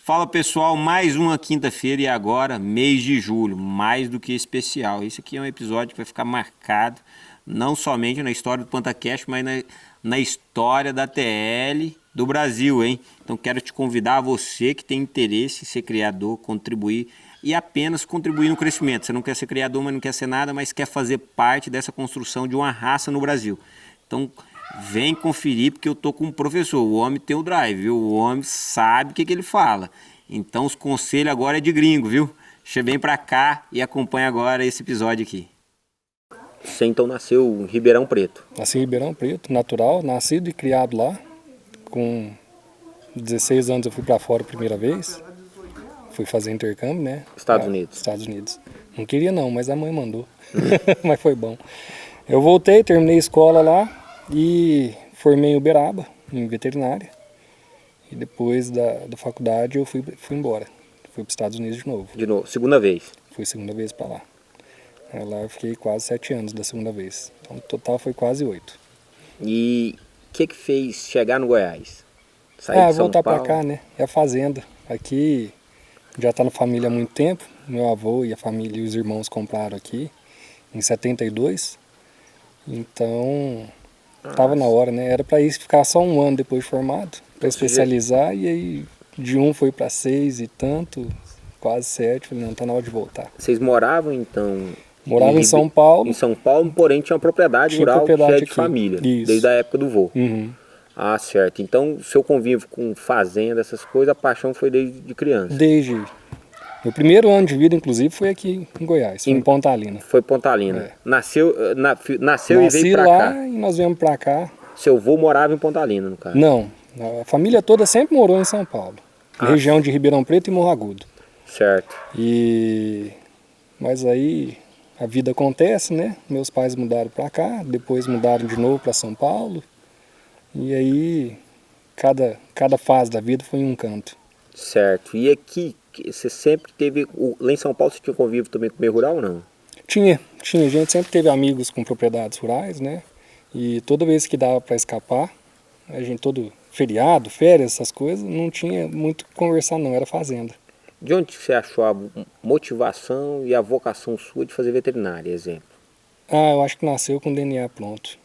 Fala pessoal, mais uma quinta-feira e agora mês de julho, mais do que especial. Esse aqui é um episódio que vai ficar marcado não somente na história do PantaCast, mas na história da TL do Brasil, hein? Então quero te convidar, você que tem interesse em ser criador, contribuir e apenas contribuir no crescimento. Você não quer ser criador, mas não quer ser nada, mas quer fazer parte dessa construção de uma raça no Brasil. Então vem conferir, porque eu tô com um professor, o homem tem o drive, viu? O homem sabe o que ele fala. Então os conselhos agora é de gringo, viu? Vem pra cá e acompanha agora esse episódio aqui. Você então nasceu em Ribeirão Preto? Nasci em Ribeirão Preto, natural, nascido e criado lá. Com 16 anos eu fui pra fora a primeira vez. Fui fazer intercâmbio, né? Estados Unidos. Estados Unidos. Não queria não, mas a mãe mandou. Mas foi bom. Eu voltei, terminei a escola lá. E formei em Uberaba, em veterinária. E depois da faculdade eu fui embora. Fui para os Estados Unidos de novo. De novo, segunda vez? Fui segunda vez para lá. Lá eu fiquei quase 7 anos da segunda vez. Então, no total foi quase 8. E o que fez chegar no Goiás? Sair de São voltar Paulo? para cá, né? É a fazenda. Aqui já está na família há muito tempo. Meu avô e a família e os irmãos compraram aqui em 72. Então tava na hora, né? Era para isso ficar só um ano depois de formado, para especializar, e aí de 1 foi para 6 e tanto, quase 7. Falei, não, tá na hora de voltar. Vocês moravam então? Morava em São Paulo. Em São Paulo, porém tinha uma propriedade rural cheia de família, isso. desde a época do vô. Uhum. Ah, certo. Então, seu convívio com fazenda, essas coisas, a paixão foi desde criança? Desde. Meu primeiro ano de vida, inclusive, foi aqui em Goiás, foi em Pontalina. Foi Pontalina. É. Nasceu e veio pra cá? Nasci lá e nós viemos pra cá. Seu avô morava em Pontalina, no caso? Não, a família toda sempre morou em São Paulo. Região de Ribeirão Preto e Morro Agudo. Certo. Mas aí a vida acontece, né? Meus pais mudaram pra cá, depois mudaram de novo pra São Paulo. E aí cada fase da vida foi em um canto. Certo. E aqui, você sempre teve, lá em São Paulo você tinha convívio também com o meio rural ou não? Tinha. A gente sempre teve amigos com propriedades rurais, né? E toda vez que dava para escapar, a gente todo feriado, férias, essas coisas, não tinha muito o que conversar não, era fazenda. De onde você achou a motivação e a vocação sua de fazer veterinária, exemplo? Eu acho que nasceu com o DNA pronto.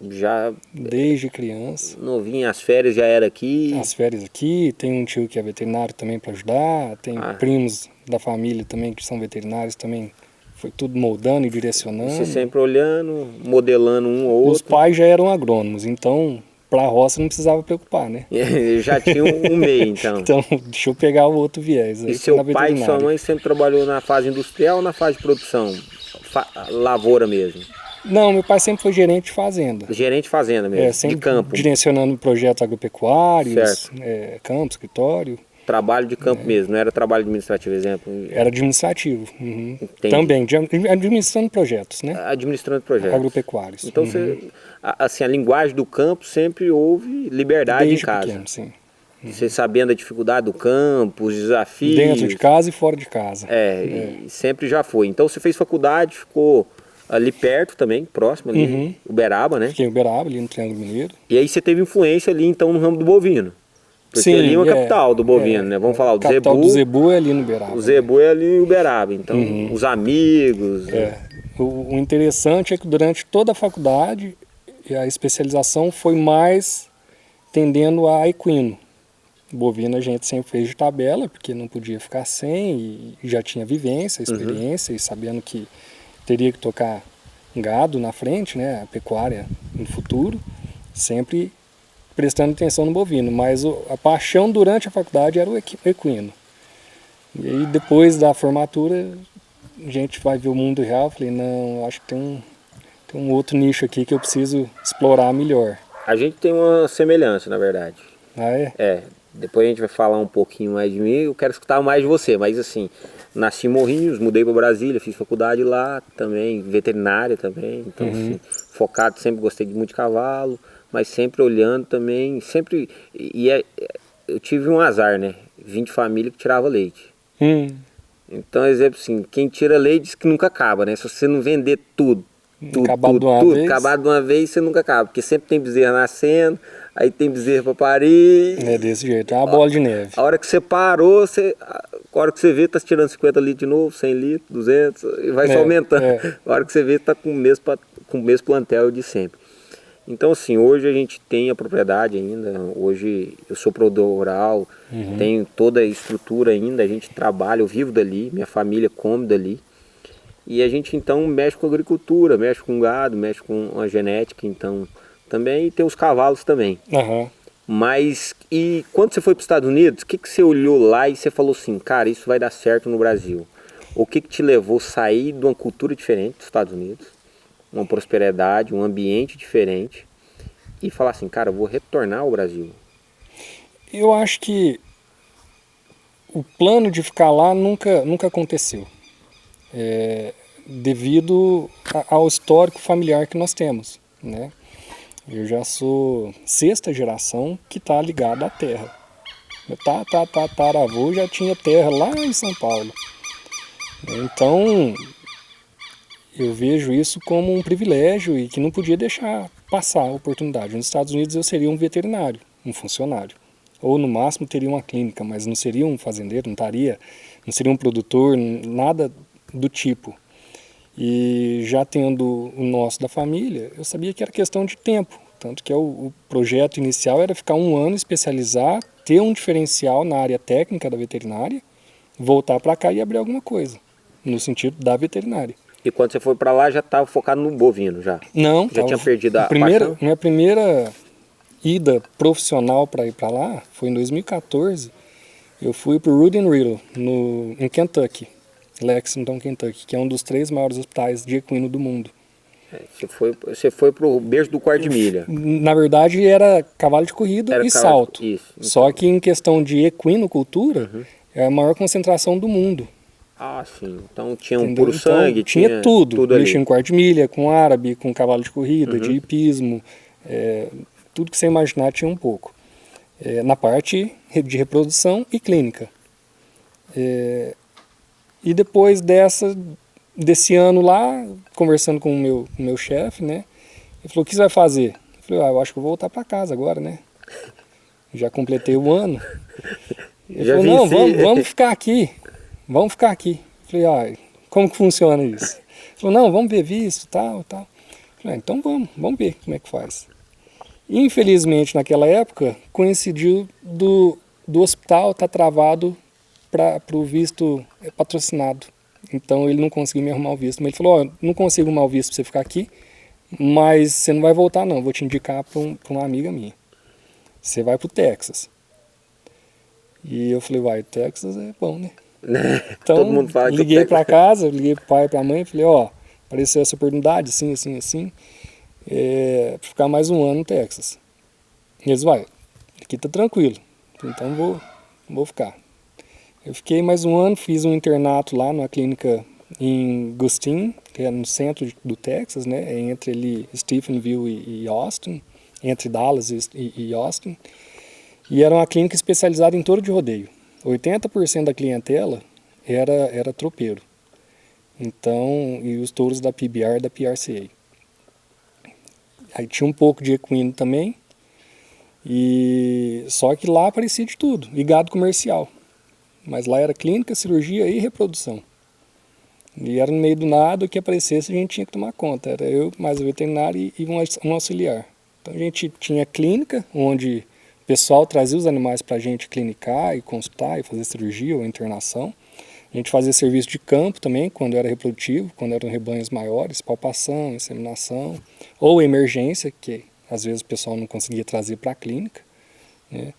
Já desde criança. Novinho, as férias já era aqui? As férias aqui, tem um tio que é veterinário também para ajudar, tem primos da família também que são veterinários também, foi tudo moldando e direcionando. Você sempre olhando, modelando um ou outro? Os pais já eram agrônomos, então para a roça não precisava preocupar, né? Já tinha um meio, então. Então, deixa eu pegar o outro viés. E seu pai e sua mãe sempre trabalhou na fase industrial ou na fase de produção? Lavoura mesmo? Não, meu pai sempre foi gerente de fazenda. Gerente de fazenda mesmo, sempre de campo? Direcionando projetos agropecuários, campo, escritório. Trabalho de campo mesmo, não era trabalho administrativo, exemplo? Era administrativo, também, administrando projetos, né? Administrando projetos. Agropecuários. Então, você, assim, a linguagem do campo sempre houve liberdade desde em casa. Pequeno, sim. Você sabendo a dificuldade do campo, os desafios. Dentro de casa e fora de casa. E sempre já foi. Então você fez faculdade, ficou ali perto também, próximo ali, Uberaba, né? Fiquei em Uberaba, ali no Triângulo Mineiro. E aí você teve influência ali então no ramo do bovino. Porque sim, ali é uma capital do bovino, né? Vamos falar, o Zebu. A capital do Zebu é ali no Uberaba. O Zebu é ali em Uberaba, então os amigos. O interessante é que durante toda a faculdade a especialização foi mais tendendo a equino. Bovino a gente sempre fez de tabela, porque não podia ficar sem, e já tinha vivência, experiência, e sabendo que teria que tocar gado na frente, né, a pecuária no futuro, sempre prestando atenção no bovino, mas a paixão durante a faculdade era o equino. E aí depois da formatura, a gente vai ver o mundo real, eu falei, não, acho que tem um outro nicho aqui que eu preciso explorar melhor. A gente tem uma semelhança, na verdade. Ah, é? Depois a gente vai falar um pouquinho mais de mim, eu quero escutar mais de você, mas assim, nasci em Morrinhos, mudei para Brasília, fiz faculdade lá também, veterinária também, então assim, focado, sempre gostei muito de cavalo, mas sempre olhando também, sempre, eu tive um azar, né, vim de família que tirava leite. Então, exemplo assim, quem tira leite diz que nunca acaba, né, se você não vender tudo, acabado de uma vez, você nunca acaba, porque sempre tem bezerra nascendo. aí tem bezerro para parir. É desse jeito, é uma bola de neve. A hora que você parou, a hora que você vê, tá tirando 50 litros de novo, 100 litros, 200, e vai só aumentando. A hora que você vê, tá com o mesmo plantel de sempre. Então, assim, hoje a gente tem a propriedade ainda, hoje eu sou produtor rural, tenho toda a estrutura ainda, a gente trabalha, eu vivo dali, minha família come dali. E a gente, então, mexe com agricultura, mexe com gado, mexe com a genética, então, também, e tem os cavalos também. Mas, e quando você foi para os Estados Unidos, o que você olhou lá e você falou assim, cara, isso vai dar certo no Brasil? O que te levou a sair de uma cultura diferente dos Estados Unidos, uma prosperidade, um ambiente diferente, e falar assim, cara, eu vou retornar ao Brasil? Eu acho que o plano de ficar lá nunca aconteceu, devido ao histórico familiar que nós temos, né? Eu já sou 6ª geração que está ligado à terra. Meu tataravô já tinha terra lá em São Paulo. Então, eu vejo isso como um privilégio e que não podia deixar passar a oportunidade. Nos Estados Unidos eu seria um veterinário, um funcionário. Ou no máximo teria uma clínica, mas não seria um fazendeiro, não seria um produtor, nada do tipo. E já tendo o nosso da família, eu sabia que era questão de tempo. Tanto que o projeto inicial era ficar 1 ano, especializar, ter um diferencial na área técnica da veterinária, voltar para cá e abrir alguma coisa, no sentido da veterinária. E quando você foi para lá, já estava focado no bovino, já? Não. Já tinha perdido a paixão? Minha primeira ida profissional para ir para lá foi em 2014. Eu fui para o Rood & Riddle, em Kentucky. Lexington, Kentucky, que é um dos 3 maiores hospitais de equino do mundo. Você foi para o berço do quarto de milha. Na verdade, era cavalo de corrida e salto. Isso, então. Só que em questão de equinocultura, é a maior concentração do mundo. Ah, sim. Então tinha um puro sangue, tinha tudo ali. Mexia em quarto de milha, com árabe, com cavalo de corrida, de hipismo, tudo que você imaginar tinha um pouco. Na parte de reprodução e clínica. E depois desse ano lá, conversando com o meu chefe, né? Ele falou, o que você vai fazer? Eu falei, eu acho que eu vou voltar para casa agora, né? Já completei o ano. Ele falou, não, vamos ficar aqui. Vamos ficar aqui. Eu falei, como que funciona isso? Ele falou, não, vamos ver visto, tal. Eu falei, então vamos ver como é que faz. Infelizmente, naquela época, coincidiu do hospital estar travado para o visto patrocinado. Então ele não conseguiu me arrumar o visto. Mas ele falou, não consigo arrumar o visto para você ficar aqui, mas você não vai voltar não, vou te indicar para uma amiga minha. Você vai para o Texas. E eu falei, Texas é bom, né? Então todo mundo fala liguei para casa, liguei para o pai e para a mãe, falei, apareceu essa oportunidade, assim, para ficar mais 1 ano no Texas. E eles, aqui tá tranquilo, então vou ficar. Eu fiquei mais 1 ano, fiz um internato lá numa clínica em Gustin, que é no centro do Texas, né? É entre ali Stephenville e Austin, entre Dallas e Austin. E era uma clínica especializada em touro de rodeio. 80% da clientela era tropeiro. Então, e os touros da PBR e da PRCA. Aí tinha um pouco de equino também, só que lá aparecia de tudo, e gado comercial. Mas lá era clínica, cirurgia e reprodução. E era no meio do nada, o que aparecesse a gente tinha que tomar conta. Era eu, mais o veterinário e um auxiliar. Então a gente tinha clínica, onde o pessoal trazia os animais para a gente clinicar e consultar e fazer cirurgia ou internação. A gente fazia serviço de campo também, quando era reprodutivo, quando eram rebanhos maiores, palpação, inseminação, ou emergência, que às vezes o pessoal não conseguia trazer para a clínica, né?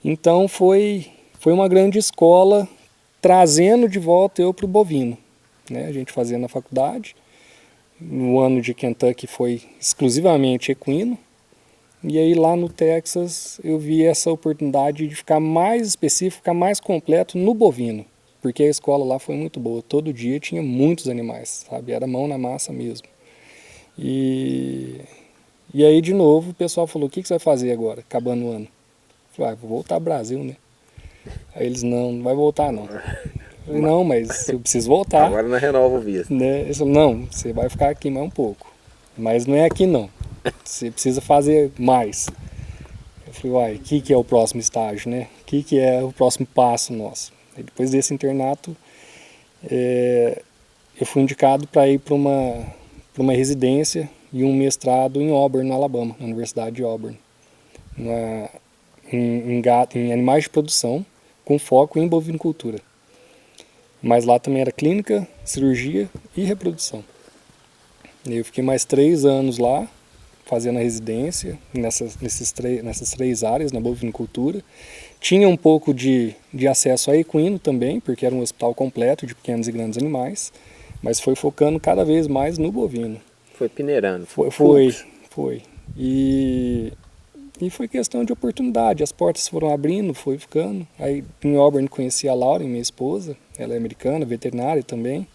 Então foi uma grande escola, trazendo de volta eu para o bovino, né? A gente fazia na faculdade, no ano de Kentucky foi exclusivamente equino, e aí lá no Texas eu vi essa oportunidade de ficar mais específico, ficar mais completo no bovino, porque a escola lá foi muito boa, todo dia tinha muitos animais, sabe? Era mão na massa mesmo. E aí de novo o pessoal falou, o que você vai fazer agora, acabando o ano? Eu falei, vou voltar ao Brasil, né? Aí eles, não vai voltar não. Eu falei, não, mas eu preciso voltar. Agora não renova o visto. Né? Eles falaram, não, você vai ficar aqui mais um pouco. Mas não é aqui não. Você precisa fazer mais. Eu falei, uai, o que é o próximo estágio, né? O que é o próximo passo nosso? E depois desse internato, eu fui indicado para ir para uma residência e um mestrado em Auburn, no Alabama, na Universidade de Auburn, em animais de produção, com foco em bovinocultura. Mas lá também era clínica, cirurgia e reprodução. E eu fiquei mais 3 anos lá, fazendo a residência nessas 3 áreas, na bovinocultura. Tinha um pouco de acesso a equino também, porque era um hospital completo de pequenos e grandes animais, mas foi focando cada vez mais no bovino. Foi peneirando. Foi. E foi questão de oportunidade, as portas foram abrindo, foi ficando. Aí em Auburn conheci a Lauren, minha esposa, ela é americana, veterinária também.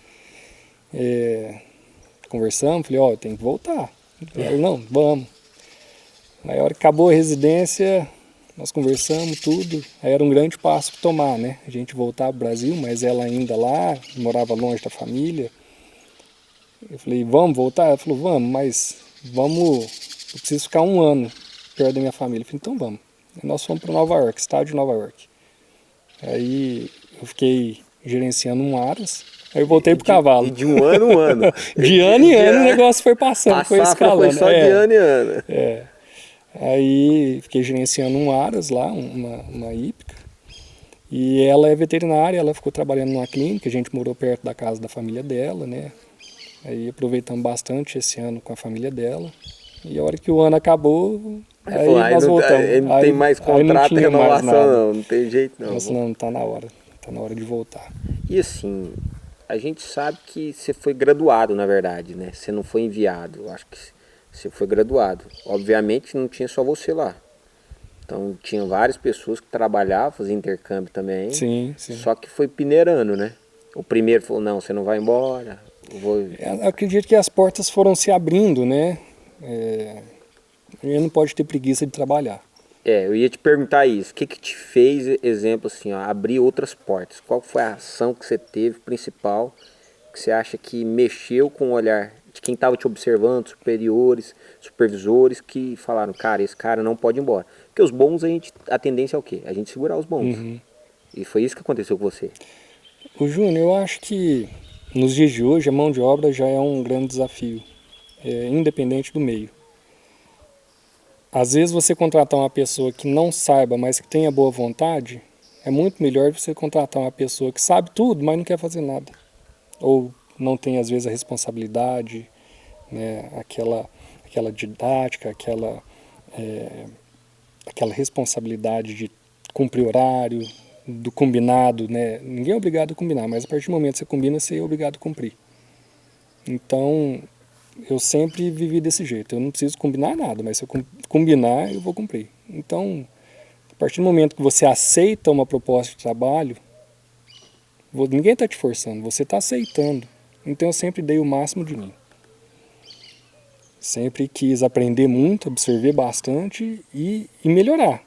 Conversamos, falei, eu tenho que voltar. Ela, não, vamos. Aí a hora que acabou a residência, nós conversamos tudo, aí era um grande passo para tomar, né? A gente voltar para o Brasil, mas ela ainda lá, morava longe da família. Eu falei, vamos voltar? Ela falou, vamos, mas eu preciso ficar 1 ano perto da minha família. Eu falei, então vamos. Aí nós fomos para Nova York, estado de Nova York. Aí eu fiquei gerenciando um aras, aí eu voltei pro cavalo. E de 1 ano, 1 ano. De ano em ano o negócio foi passando, foi escalando. Foi só de ano em ano. Aí fiquei gerenciando um aras lá, uma hípica. E ela é veterinária, ela ficou trabalhando numa clínica, a gente morou perto da casa da família dela, né? Aí aproveitamos bastante esse ano com a família dela. E a hora que o ano acabou, aí nós voltamos. Não tem mais contrato, renovação não tem jeito não. Nossa, não, tá na hora de voltar. E assim, a gente sabe que você foi graduado, na verdade, né? Você não foi enviado, eu acho que você foi graduado. Obviamente não tinha só você lá. Então tinha várias pessoas que trabalhavam, faziam intercâmbio também. Sim. Só que foi peneirando, né? O primeiro falou, não, você não vai embora. Eu acredito que as portas foram se abrindo, né? Ele não pode ter preguiça de trabalhar. Eu ia te perguntar isso. O que te fez, exemplo assim, abrir outras portas? Qual foi a ação que você teve, principal, que você acha que mexeu com o olhar de quem estava te observando, superiores, supervisores, que falaram, cara, esse cara não pode ir embora. Porque os bons, a tendência é o quê? A gente segurar os bons. Uhum. E foi isso que aconteceu com você. O Júnior, eu acho que nos dias de hoje a mão de obra já é um grande desafio, independente do meio. Às vezes você contratar uma pessoa que não saiba, mas que tenha boa vontade, é muito melhor você contratar uma pessoa que sabe tudo, mas não quer fazer nada. Ou não tem às vezes a responsabilidade, né, aquela didática, aquela responsabilidade de cumprir horário, do combinado, né? Ninguém é obrigado a combinar, mas a partir do momento que você combina, você é obrigado a cumprir. Então, eu sempre vivi desse jeito. Eu não preciso combinar nada, mas se eu combinar, eu vou cumprir. Então, a partir do momento que você aceita uma proposta de trabalho, ninguém está te forçando, você está aceitando. Então, eu sempre dei o máximo de mim. Sempre quis aprender muito, absorver bastante e melhorar.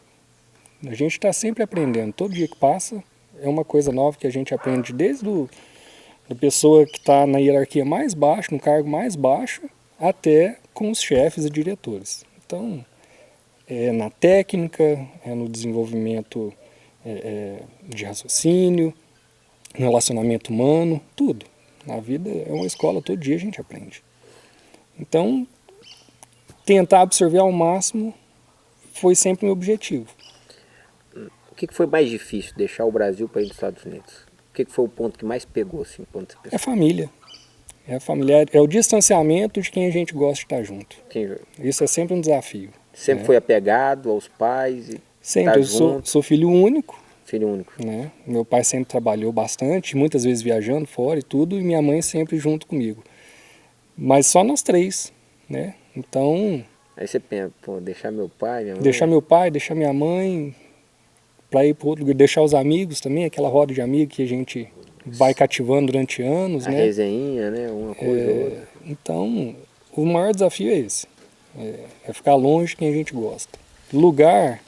A gente está sempre aprendendo. Todo dia que passa é uma coisa nova que a gente aprende desde a pessoa que está na hierarquia mais baixa, no cargo mais baixo, até com os chefes e diretores. Então, é na técnica, é no desenvolvimento de raciocínio, no relacionamento humano, tudo. Na vida é uma escola, todo dia a gente aprende. Então, tentar absorver ao máximo foi sempre meu objetivo. O que foi mais difícil, deixar o Brasil para ir dos Estados Unidos? O que foi o ponto que mais pegou? Assim, É família. É o distanciamento de quem a gente gosta de estar junto. Isso é sempre um desafio. Sempre foi apegado aos pais? Sempre. Eu sou filho único. Filho único. Né? Meu pai sempre trabalhou bastante, muitas vezes viajando fora e tudo, e minha mãe sempre junto comigo. Mas só nós 3, né? Então... Aí você pensa, deixar meu pai, minha mãe... Deixar meu pai, deixar minha mãe, para ir para outro lugar, deixar os amigos também, aquela roda de amigos que a gente vai cativando durante anos, né? A resenha, né? Uma coisa ou outra. Então, o maior desafio é esse. É ficar longe de quem a gente gosta. Lugar,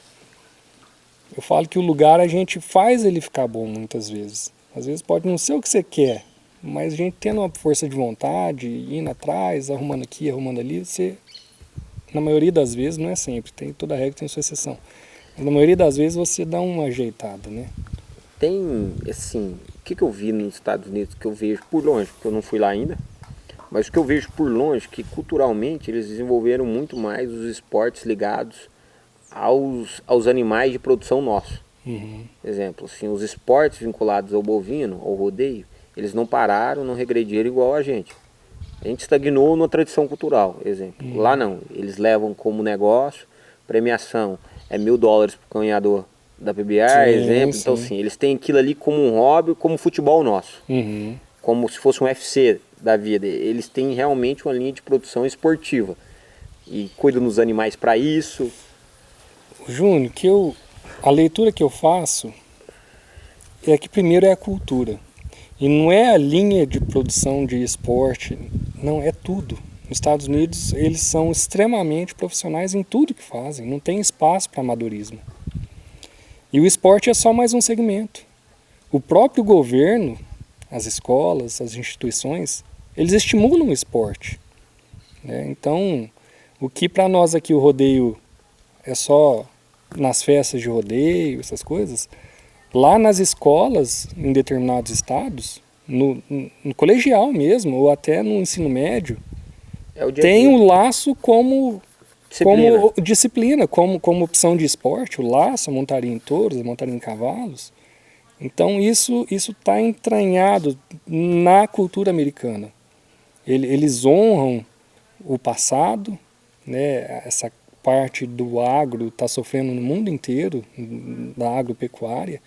eu falo que o lugar a gente faz ele ficar bom muitas vezes. Às vezes pode não ser o que você quer, mas a gente tendo uma força de vontade, indo atrás, arrumando aqui, arrumando ali, você, na maioria das vezes, não é sempre, toda regra tem sua exceção. Na maioria das vezes você dá uma ajeitada, né? Tem, assim, o que eu vi nos Estados Unidos, que eu vejo por longe, porque eu não fui lá ainda, mas o que eu vejo por longe, que culturalmente eles desenvolveram muito mais os esportes ligados aos animais de produção nosso. Uhum. Exemplo, assim, os esportes vinculados ao bovino, ao rodeio, eles não pararam, não regrediram igual a gente. A gente estagnou na tradição cultural, exemplo. Lá não, eles levam como negócio, premiação é $1.000 para o ganhador da PBR, exemplo. Então, sim. assim, eles têm aquilo ali como um hobby, como futebol nosso. Uhum. Como se fosse um UFC da vida. Eles têm realmente uma linha de produção esportiva. E cuidam dos animais para isso. Júnior, a leitura que eu faço é que primeiro é a cultura. E não é a linha de produção de esporte, não, é tudo. Nos Estados Unidos, eles são extremamente profissionais em tudo que fazem, não tem espaço para amadorismo. E o esporte é só mais um segmento. O próprio governo, as escolas, as instituições, eles estimulam o esporte, né? Então, o que para nós aqui o rodeio é só nas festas de rodeio, essas coisas, lá nas escolas, em determinados estados, no colegial mesmo, ou até no ensino médio, É o dia a tem dia. o laço como Disciplina. como opção de esporte, o laço, a montaria em touros, a montaria em cavalos. Então isso está entranhado na cultura americana. Eles honram o passado, né? Essa parte do agro está sofrendo no mundo inteiro, da agropecuária.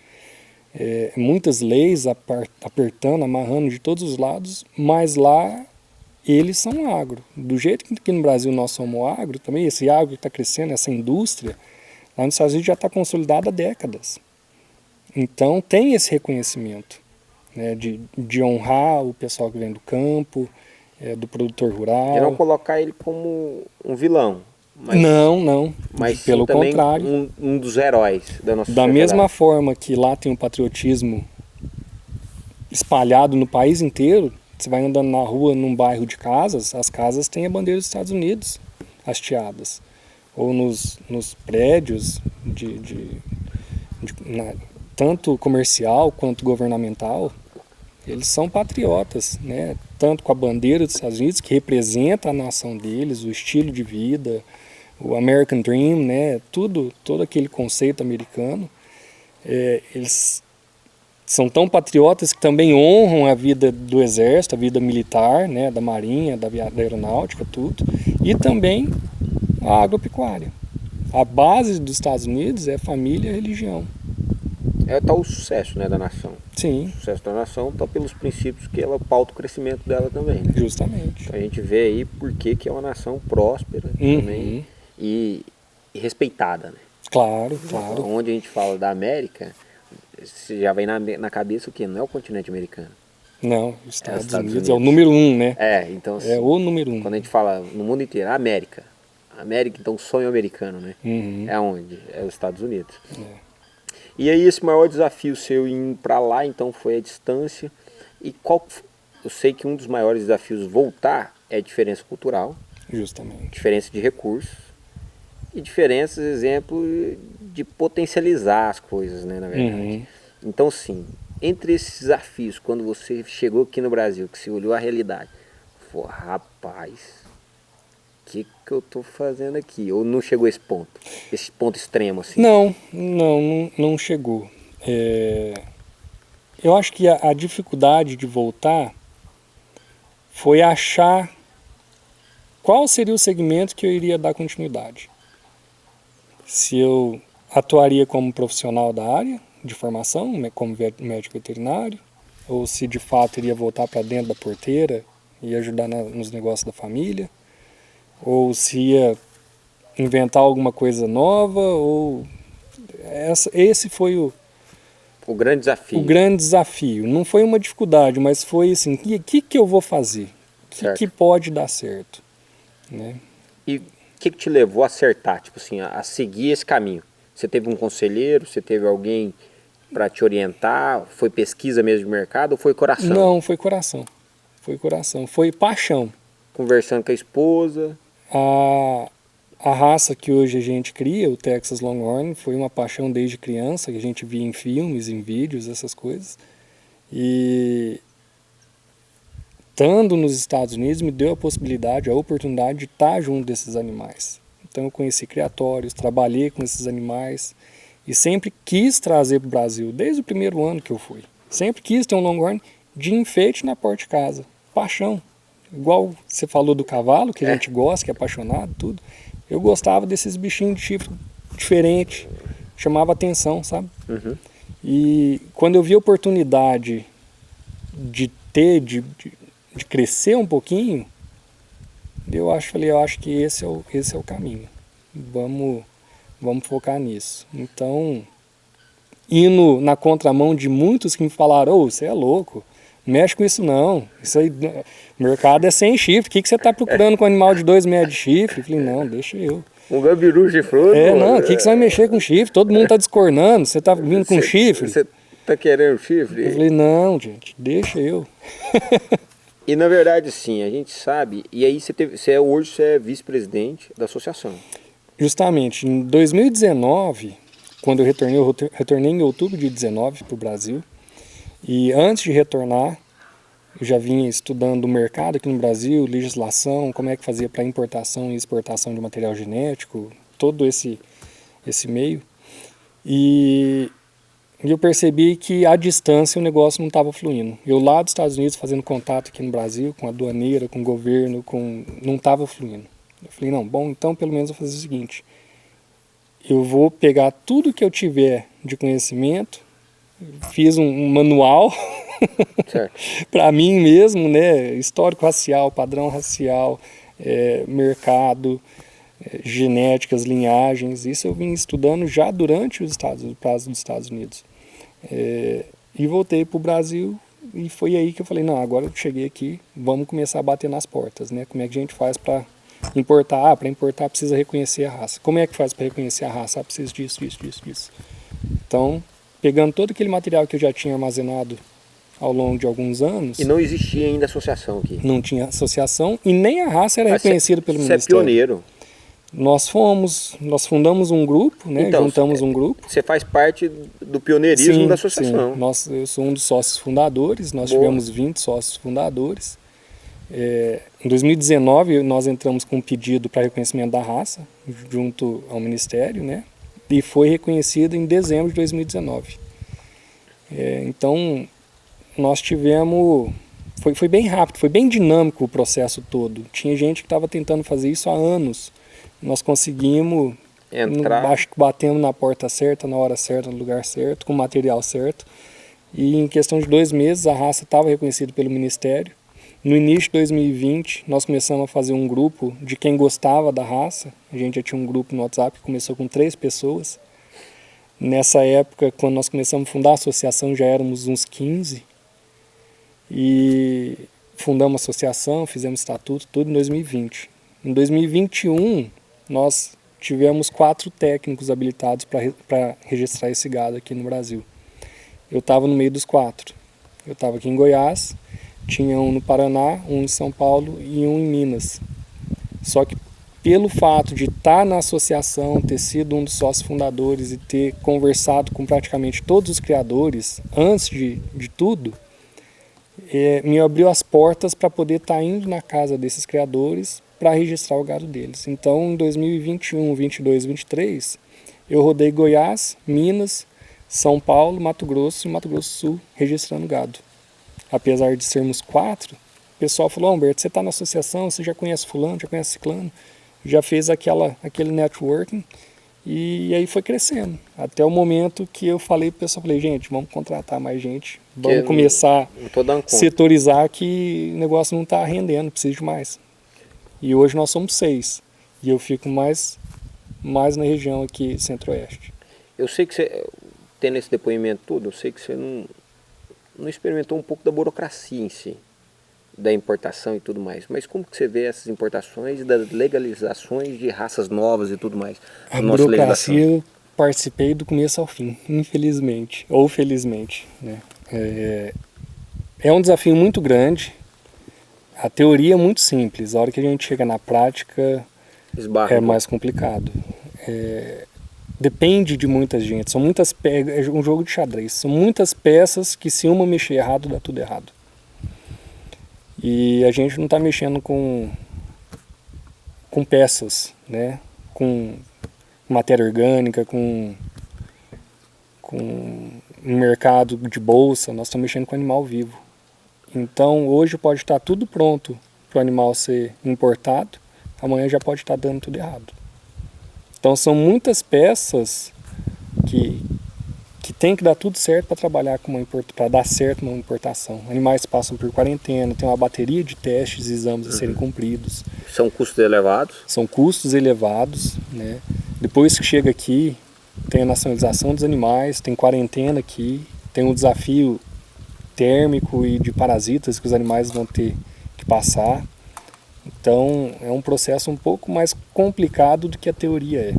Muitas leis apertando, amarrando de todos os lados, mas lá eles são agro. Do jeito que aqui no Brasil nós somos agro, também esse agro está crescendo, essa indústria, lá nos Estados Unidos já está consolidada há décadas. Então tem esse reconhecimento, né, de honrar o pessoal que vem do campo, do produtor rural. E não colocar ele como um vilão. Não. Mas Pelo sim, também contrário. um dos heróis da nossa Da sociedade. mesma forma que lá tem o patriotismo espalhado no país inteiro, você vai andando na rua, num bairro de casas, as casas têm a bandeira dos Estados Unidos hasteadas. Ou nos prédios, tanto comercial quanto governamental, eles são patriotas, né? Tanto com a bandeira dos Estados Unidos, que representa a nação deles, o estilo de vida, o American Dream, né? Todo aquele conceito americano. Eles são tão patriotas que também honram a vida do exército, a vida militar, né? Da marinha, da aeronáutica, tudo. E também a agropecuária. A base dos Estados Unidos é família e religião. É tal o sucesso, né, da nação. Sim. O sucesso da nação está pelos princípios que ela pauta o crescimento dela também. Né? Justamente. Então a gente vê aí por que é uma nação próspera também e respeitada. Né? Claro. Onde a gente fala da América, você já vem na cabeça o quê? Não é o continente americano. Não, os Estados Unidos é o número 1, né? Então assim, é o número 1. Quando a gente fala no mundo inteiro, a América, então sonho americano, né? Uhum. É onde? É os Estados Unidos. E aí esse maior desafio seu indo para lá, então, foi a distância. E eu sei que um dos maiores desafios voltar é a diferença cultural. Justamente. Diferença de recursos. E diferenças, exemplo, de potencializar as coisas, né, na verdade. Então, sim, entre esses desafios, quando você chegou aqui no Brasil, que você olhou a realidade, falou, rapaz, o que eu tô fazendo aqui? Ou não chegou a esse ponto extremo assim? Não chegou. Eu acho que a dificuldade de voltar foi achar qual seria o segmento que eu iria dar continuidade. Se eu atuaria como profissional da área de formação, como médico veterinário, ou se de fato iria voltar para dentro da porteira e ajudar nos negócios da família, ou se ia inventar alguma coisa nova, ou esse foi o grande desafio. O grande desafio. Não foi uma dificuldade, mas foi assim, o que eu vou fazer? O que pode dar certo? Né? E o que te levou a acertar, tipo assim, a seguir esse caminho? Você teve um conselheiro, você teve alguém para te orientar? Foi pesquisa mesmo de mercado ou foi coração? Não, foi coração. Foi coração, foi paixão. Conversando com a esposa? A A raça que hoje a gente cria, o Texas Longhorn, foi uma paixão desde criança, que a gente via em filmes, em vídeos, essas coisas. E estando nos Estados Unidos me deu a possibilidade, a oportunidade de estar junto desses animais. Então eu conheci criatórios, trabalhei com esses animais e sempre quis trazer para o Brasil, desde o primeiro ano que eu fui. Sempre quis ter um Longhorn de enfeite na porta de casa. Paixão. Igual você falou do cavalo, que a gente gosta, que é apaixonado, tudo. Eu gostava desses bichinhos de chifre diferente, chamava atenção, sabe? Uhum. E quando eu vi a oportunidade de ter, de crescer um pouquinho, eu acho que esse é o caminho. Vamos focar nisso. Então, indo na contramão de muitos que me falaram, ô, você é louco, não mexe com isso não, isso aí, o mercado é sem chifre, o que você está procurando com um animal de 2 metros de chifre? Eu falei, não, deixa eu. Um gabiru chifrudo? Não, o que você vai mexer com chifre? Todo mundo está discornando, você está vindo com chifre? Você está querendo chifre? Eu falei, não, gente, deixa eu. E na verdade, sim, a gente sabe, e aí hoje você é vice-presidente da associação. Justamente, em 2019, quando eu retornei em outubro de 2019 para o Brasil, e antes de retornar, eu já vinha estudando o mercado aqui no Brasil, legislação, como é que fazia para importação e exportação de material genético, todo esse meio. E eu percebi que à distância o negócio não estava fluindo. Eu lá dos Estados Unidos fazendo contato aqui no Brasil, com a aduaneira, com o governo, não estava fluindo. Eu falei, não, bom, então pelo menos eu vou fazer o seguinte, eu vou pegar tudo que eu tiver de conhecimento, fiz um manual para mim mesmo, né, histórico racial, padrão racial, mercado, genéticas, linhagens, isso eu vim estudando já durante o prazo dos Estados Unidos. E voltei para o Brasil e foi aí que eu falei, não, agora eu cheguei aqui, vamos começar a bater nas portas, né, como é que a gente faz para importar? Para importar precisa reconhecer a raça. Como é que faz para reconhecer a raça? Precisa disso. Então, pegando todo aquele material que eu já tinha armazenado ao longo de alguns anos... E não existia ainda associação aqui? Não tinha associação e nem a raça era reconhecida pelo Ministério. Você é pioneiro. Nós fundamos um grupo, né? Então, juntamos um grupo. Você faz parte do pioneirismo da associação. Sim. Eu sou um dos sócios fundadores, nós tivemos 20 sócios fundadores. Em 2019 nós entramos com um pedido para reconhecimento da raça junto ao Ministério, né? E foi reconhecido em dezembro de 2019. Então nós tivemos, foi bem rápido, foi bem dinâmico o processo todo. Tinha gente que estava tentando fazer isso há anos. Nós conseguimos entrar, batendo na porta certa, na hora certa, no lugar certo, com o material certo. E em questão de 2 meses a raça estava reconhecida pelo Ministério. No início de 2020, nós começamos a fazer um grupo de quem gostava da raça. A gente já tinha um grupo no WhatsApp que começou com 3 pessoas. Nessa época, quando nós começamos a fundar a associação, já éramos uns 15. E fundamos a associação, fizemos estatuto, tudo em 2020. Em 2021, nós tivemos 4 técnicos habilitados para registrar esse gado aqui no Brasil. Eu estava no meio dos 4. Eu estava aqui em Goiás, tinha um no Paraná, um em São Paulo e um em Minas. Só que pelo fato de estar na associação, ter sido um dos sócios fundadores e ter conversado com praticamente todos os criadores, antes de tudo, me abriu as portas para poder estar indo na casa desses criadores para registrar o gado deles. Então, em 2021, 22, 23, eu rodei Goiás, Minas, São Paulo, Mato Grosso e Mato Grosso do Sul registrando gado. Apesar de sermos 4, o pessoal falou, Humberto, você está na associação, você já conhece fulano, já conhece ciclano, já fez aquele networking, e aí foi crescendo. Até o momento que eu falei para o pessoal, gente, vamos contratar mais gente, vamos começar a setorizar que o negócio não está rendendo, precisa de mais. E hoje nós somos 6, e eu fico mais na região aqui centro-oeste. Eu sei que você, tendo esse depoimento todo, eu sei que você não experimentou um pouco da burocracia em si, da importação e tudo mais. Mas como que você vê essas importações e das legalizações de raças novas e tudo mais? A burocracia eu participei do começo ao fim, infelizmente, ou felizmente, né? É um desafio muito grande. A teoria é muito simples. A hora que a gente chega na prática, Esbarra é mais complicado. Depende de muita gente. São muitas peças. É um jogo de xadrez. São muitas peças que, se uma mexer errado, dá tudo errado. E a gente não está mexendo com peças, né? Com matéria orgânica, com um mercado de bolsa. Nós estamos mexendo com animal vivo. Então, hoje pode estar tudo pronto para o animal ser importado. Amanhã já pode estar dando tudo errado. Então são muitas peças que tem que dar tudo certo para trabalhar para dar certo uma importação. Animais passam por quarentena, tem uma bateria de testes e exames a serem cumpridos. São custos elevados? São custos elevados, né? Depois que chega aqui, tem a nacionalização dos animais, tem quarentena aqui, tem um desafio térmico e de parasitas que os animais vão ter que passar. Então é um processo um pouco mais complicado do que a teoria é.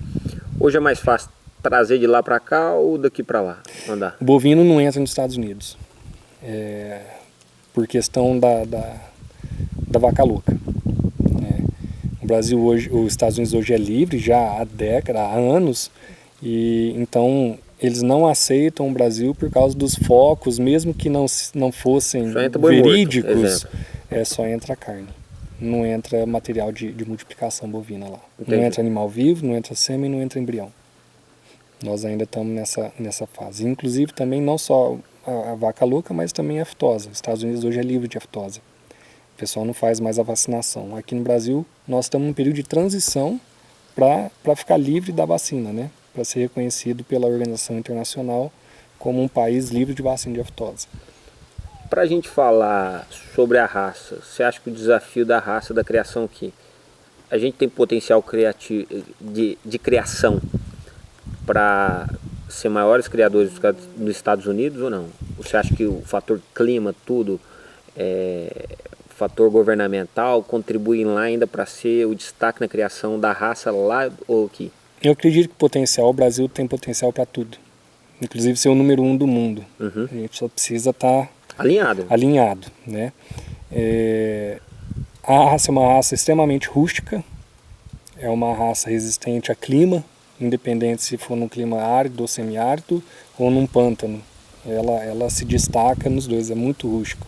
Hoje é mais fácil trazer de lá para cá ou daqui para lá? Mandar? O bovino não entra nos Estados Unidos, por questão da vaca louca. O Brasil hoje, os Estados Unidos hoje é livre já há anos, e então eles não aceitam o Brasil por causa dos focos, mesmo que não fossem verídicos, só entra carne. Não entra material de multiplicação bovina lá. Entendi. Não entra animal vivo, não entra sêmen, não entra embrião. Nós ainda estamos nessa fase. Inclusive também não só a vaca louca, mas também a aftosa. Os Estados Unidos hoje é livre de aftosa. O pessoal não faz mais a vacinação. Aqui no Brasil nós estamos num período de transição para ficar livre da vacina, né? Para ser reconhecido pela Organização Internacional como um país livre de vacina de aftosa. Para a gente falar sobre a raça, você acha que o desafio da raça, da criação aqui, a gente tem potencial criativo de criação para ser maiores criadores dos Estados Unidos ou não? Você acha que o fator clima, tudo, fator governamental, contribuem lá ainda para ser o destaque na criação da raça lá ou aqui? Eu acredito que o Brasil tem potencial para tudo, inclusive ser o número 1 do mundo. A gente só precisa estar alinhado, né? A raça é uma raça extremamente rústica, é uma raça resistente a clima, independente se for num clima árido ou semiárido ou num pântano. Ela se destaca nos dois, é muito rústico.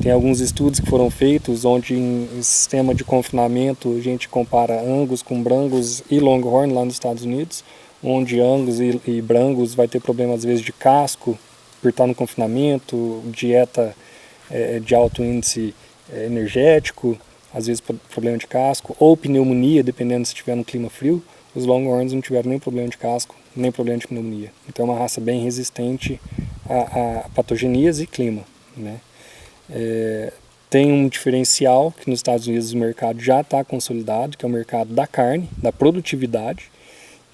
Tem alguns estudos que foram feitos onde em sistema de confinamento a gente compara Angus com Brangus e Longhorn lá nos Estados Unidos, onde Angus e Brangus vai ter problema às vezes de casco, por estar no confinamento, dieta de alto índice energético, às vezes problema de casco, ou pneumonia, dependendo se estiver no clima frio. Os Longhorns não tiveram nem problema de casco, nem problema de pneumonia. Então é uma raça bem resistente a patogenias e clima, né? Tem um diferencial que nos Estados Unidos o mercado já está consolidado, que é o mercado da carne, da produtividade.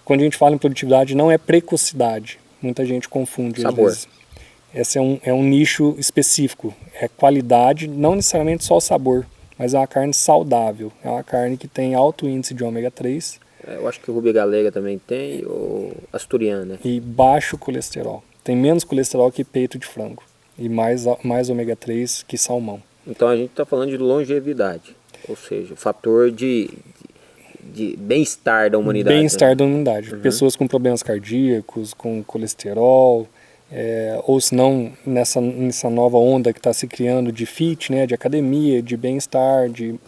Quando a gente fala em produtividade, não é precocidade. Muita gente confunde. Sabor. Às vezes. Esse é um nicho específico. É qualidade, não necessariamente só o sabor, mas é uma carne saudável. É uma carne que tem alto índice de ômega 3. Eu acho que o Ruby Galega também tem, ou asturiana. E baixo colesterol. Tem menos colesterol que peito de frango. E mais ômega 3 que salmão. Então a gente está falando de longevidade. Ou seja, o fator de bem-estar da humanidade. Bem-estar da humanidade. Pessoas com problemas cardíacos, com colesterol, ou se não, nessa nova onda que está se criando de fit, né, de academia, de bem-estar, de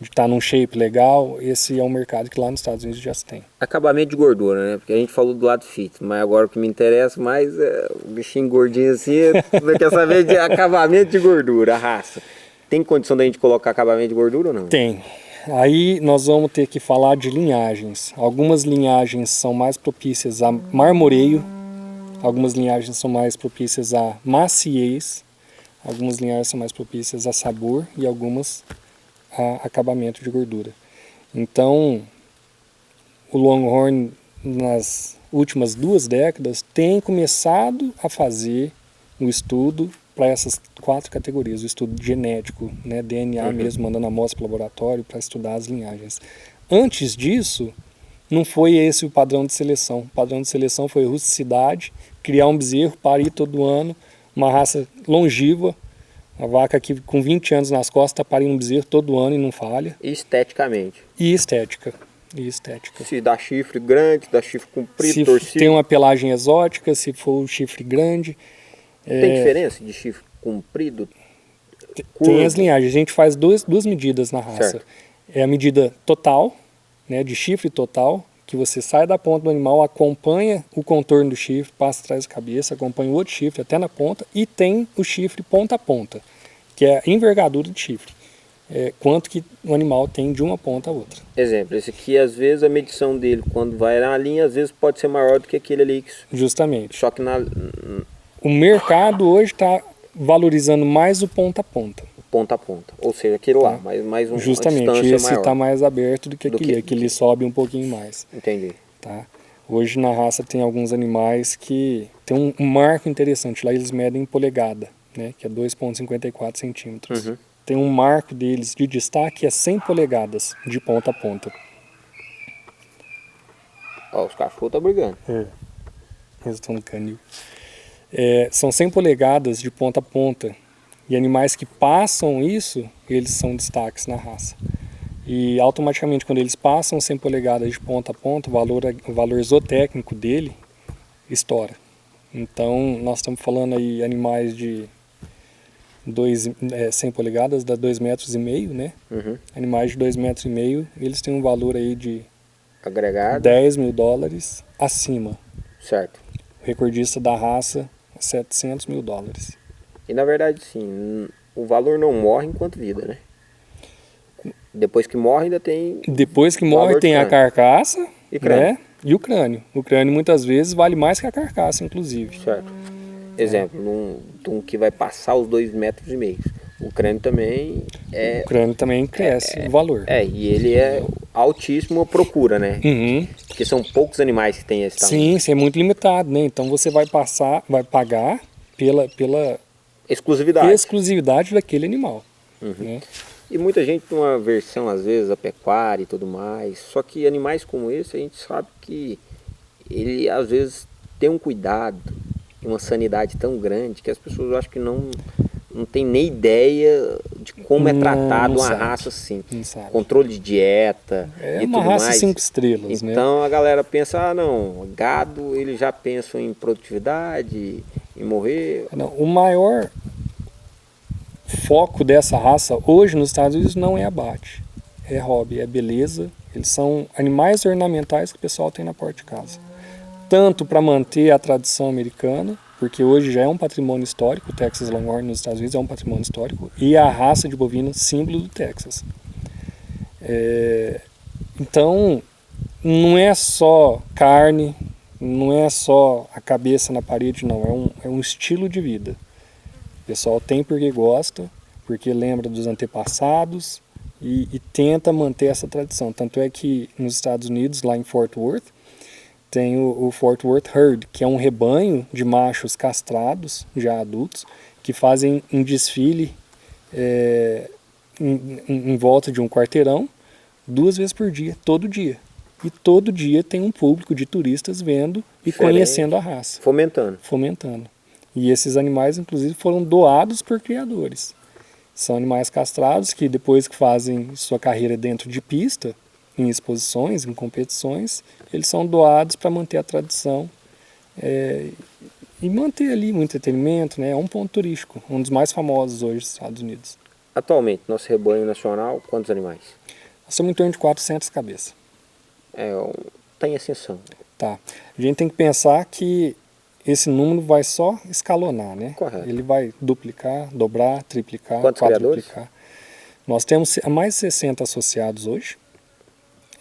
estar num shape legal. Esse é um mercado que lá nos Estados Unidos já se tem. Acabamento de gordura, né? Porque a gente falou do lado fit, mas agora o que me interessa mais é o bichinho gordinho assim, quer saber de acabamento de gordura, a raça. Tem condição da gente colocar acabamento de gordura ou não? Tem. Aí nós vamos ter que falar de linhagens. Algumas linhagens são mais propícias a marmoreio, algumas linhagens são mais propícias a maciez, algumas linhagens são mais propícias a sabor e algumas a acabamento de gordura. Então, o Longhorn, nas últimas 2 décadas, tem começado a fazer um estudo para essas 4 categorias, o estudo genético, né, DNA mesmo, mandando amostra para o laboratório para estudar as linhagens. Antes disso, não foi esse o padrão de seleção. O padrão de seleção foi rusticidade, criar um bezerro, parir todo ano, uma raça longeva, A vaca que com 20 anos nas costas está parindo um bezerro todo ano e não falha. Esteticamente. E estética. E estética. Se dá chifre grande, dá chifre comprido, Se torcido. tem uma pelagem exótica, se for o chifre grande. Tem diferença de chifre comprido? Tem as linhagens. A gente faz duas medidas na raça. Certo. É a medida total, né, de chifre total, que você sai da ponta do animal, acompanha o contorno do chifre, passa atrás da cabeça, acompanha o outro chifre até na ponta, e tem o chifre ponta a ponta, que é a envergadura de chifre. Quanto que o animal tem de uma ponta a outra. Exemplo, esse aqui, às vezes, a medição dele, quando vai na linha, às vezes pode ser maior do que aquele ali. Justamente. Só que O mercado hoje está valorizando mais o ponta a ponta. ponta a ponta. Ou seja, aquele lá, mais uma Justamente, distância esse maior. está mais aberto do que aquele. Aquele sobe um pouquinho mais. Entendi. Tá? Hoje na raça tem alguns animais que tem um marco interessante. Lá eles medem em polegada, né, que é 2,54 centímetros. Uhum. Tem um marco deles de destaque, é 100 polegadas de ponta a ponta. Ó, os cachorros estão brigando. Eles estão no canil. São 100 polegadas de ponta a ponta. E animais que passam isso, eles são destaques na raça. E automaticamente, quando eles passam 100 polegadas de ponta a ponta, o valor zootécnico dele estoura. Então, nós estamos falando aí animais de 100 polegadas, dá 2,5 metros, né? Uhum. Animais de 2,5 metros, eles têm um valor aí de Agregado. $10 mil acima. Certo. O recordista da raça, $700 mil. E na verdade, sim, o valor não morre enquanto vida, né? Depois que morre, ainda tem. Depois que morre, valor tem de a crânio. carcaça, E crânio. né? E o crânio. O crânio muitas vezes vale mais que a carcaça, inclusive. Certo. Exemplo, um que vai passar os 2,5 metros. O crânio também O crânio também cresce o valor. e ele é altíssimo a procura, né? Uhum. Porque são poucos animais que têm esse tamanho. Sim, isso é muito limitado, né? Então você vai pagar pela Exclusividade. exclusividade daquele animal. Né? E muita gente tem uma versão, às vezes, a pecuária e tudo mais. Só que animais como esse, a gente sabe que ele, às vezes, tem um cuidado, uma sanidade tão grande que as pessoas acham que não tem nem ideia de como é tratado uma raça assim. Não sabe. Controle de dieta É e uma tudo raça mais. 5 estrelas, né? Então a galera pensa, não, gado, ele já pensa em produtividade, em morrer. Não, o maior foco dessa raça hoje nos Estados Unidos não é abate, é hobby, é beleza. Eles são animais ornamentais que o pessoal tem na porta de casa. Tanto para manter a tradição americana, porque hoje já é um patrimônio histórico, o Texas Longhorn nos Estados Unidos é um patrimônio histórico, e a raça de bovino símbolo do Texas. Então, não é só carne, não é só a cabeça na parede, não, é um estilo de vida. O pessoal tem porque gosta, porque lembra dos antepassados e tenta manter essa tradição. Tanto é que nos Estados Unidos, lá em Fort Worth, tem o Fort Worth Herd, que é um rebanho de machos castrados, já adultos, que fazem um desfile em volta de um quarteirão 2 vezes por dia, todo dia. E todo dia tem um público de turistas vendo e Diferente. conhecendo a raça. Fomentando. E esses animais, inclusive, foram doados por criadores. São animais castrados que, depois que fazem sua carreira dentro de pista, em exposições, em competições, eles são doados para manter a tradição e manter ali o entretenimento, né? É um ponto turístico, um dos mais famosos hoje dos Estados Unidos. Atualmente, nosso rebanho nacional, quantos animais? Nós estamos em torno de 400 cabeças. Tem ascensão. Tá. A gente tem que pensar que esse número vai só escalonar, né? Correto. Ele vai duplicar, dobrar, triplicar, Quantos quadruplicar. Nós temos mais de 60 associados hoje.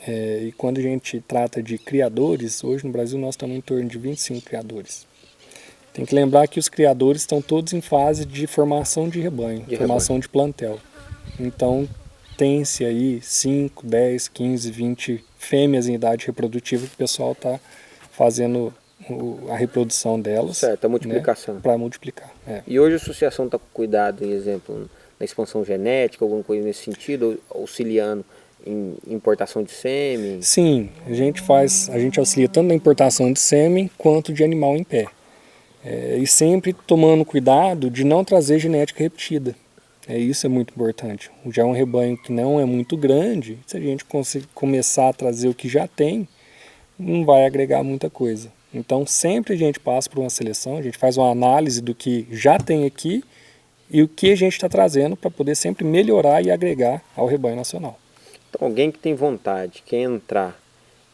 E quando a gente trata de criadores, hoje no Brasil nós estamos em torno de 25 criadores. Tem que lembrar que os criadores estão todos em fase de formação de rebanho, formação de plantel. Então tem-se aí 5, 10, 15, 20 fêmeas em idade reprodutiva que o pessoal está fazendo a reprodução delas. Certo, a multiplicação. Né, para multiplicar. E hoje a associação está com cuidado, em exemplo, na expansão genética, alguma coisa nesse sentido, auxiliando em importação de sêmen? Sim, a gente auxilia tanto na importação de sêmen quanto de animal em pé. E sempre tomando cuidado de não trazer genética repetida. Isso é muito importante. Já é um rebanho que não é muito grande, se a gente começar a trazer o que já tem, não vai agregar muita coisa. Então sempre a gente passa por uma seleção, a gente faz uma análise do que já tem aqui e o que a gente está trazendo para poder sempre melhorar e agregar ao rebanho nacional. Então alguém que tem vontade, quer entrar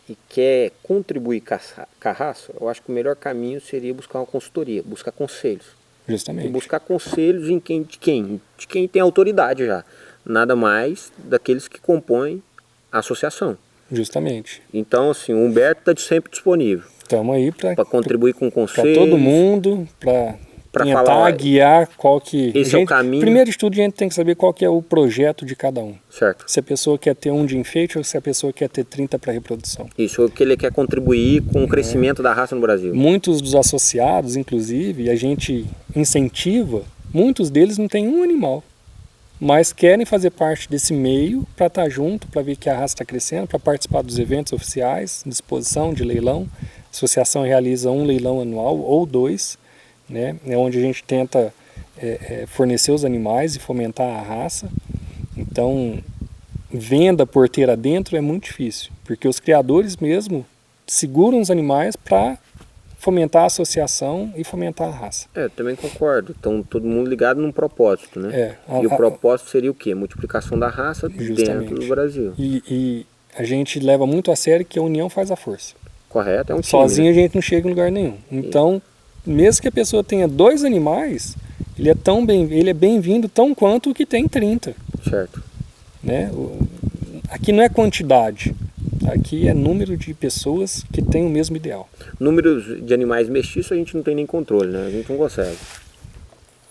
e quer contribuir com a raça, eu acho que o melhor caminho seria buscar uma consultoria, buscar conselhos. Justamente. E buscar conselhos de quem tem autoridade já. Nada mais daqueles que compõem a associação. Justamente. Então, assim, o Humberto está sempre disponível. Estamos aí para contribuir com conselhos. Para todo mundo, para tentar falar, guiar qual que... Esse é o caminho. Primeiro de tudo, a gente tem que saber qual que é o projeto de cada um. Certo. Se a pessoa quer ter um de enfeite ou se a pessoa quer ter 30 para reprodução. Isso, o que ele quer contribuir com o crescimento da raça no Brasil. Muitos dos associados, inclusive, a gente incentiva, muitos deles não têm um animal, mas querem fazer parte desse meio para estar junto, para ver que a raça está crescendo, para participar dos eventos oficiais, de exposição, de leilão. A associação realiza um leilão anual ou 2, né, onde a gente tenta fornecer os animais e fomentar a raça. Então, venda porteira dentro é muito difícil, porque os criadores mesmo seguram os animais para fomentar a associação e fomentar a raça. Eu também concordo. Então, todo mundo ligado num propósito, né? E o propósito seria o quê? Multiplicação da raça dentro do Brasil. E a gente leva muito a sério que a união faz a força. Correto, é um time. Sozinho, né? A gente não chega em lugar nenhum. Então, mesmo que a pessoa tenha 2 animais, ele é bem-vindo tão quanto o que tem 30. Certo. Né? Aqui não é quantidade, aqui é número de pessoas que têm o mesmo ideal. Números de animais mestiços a gente não tem nem controle, né? A gente não consegue.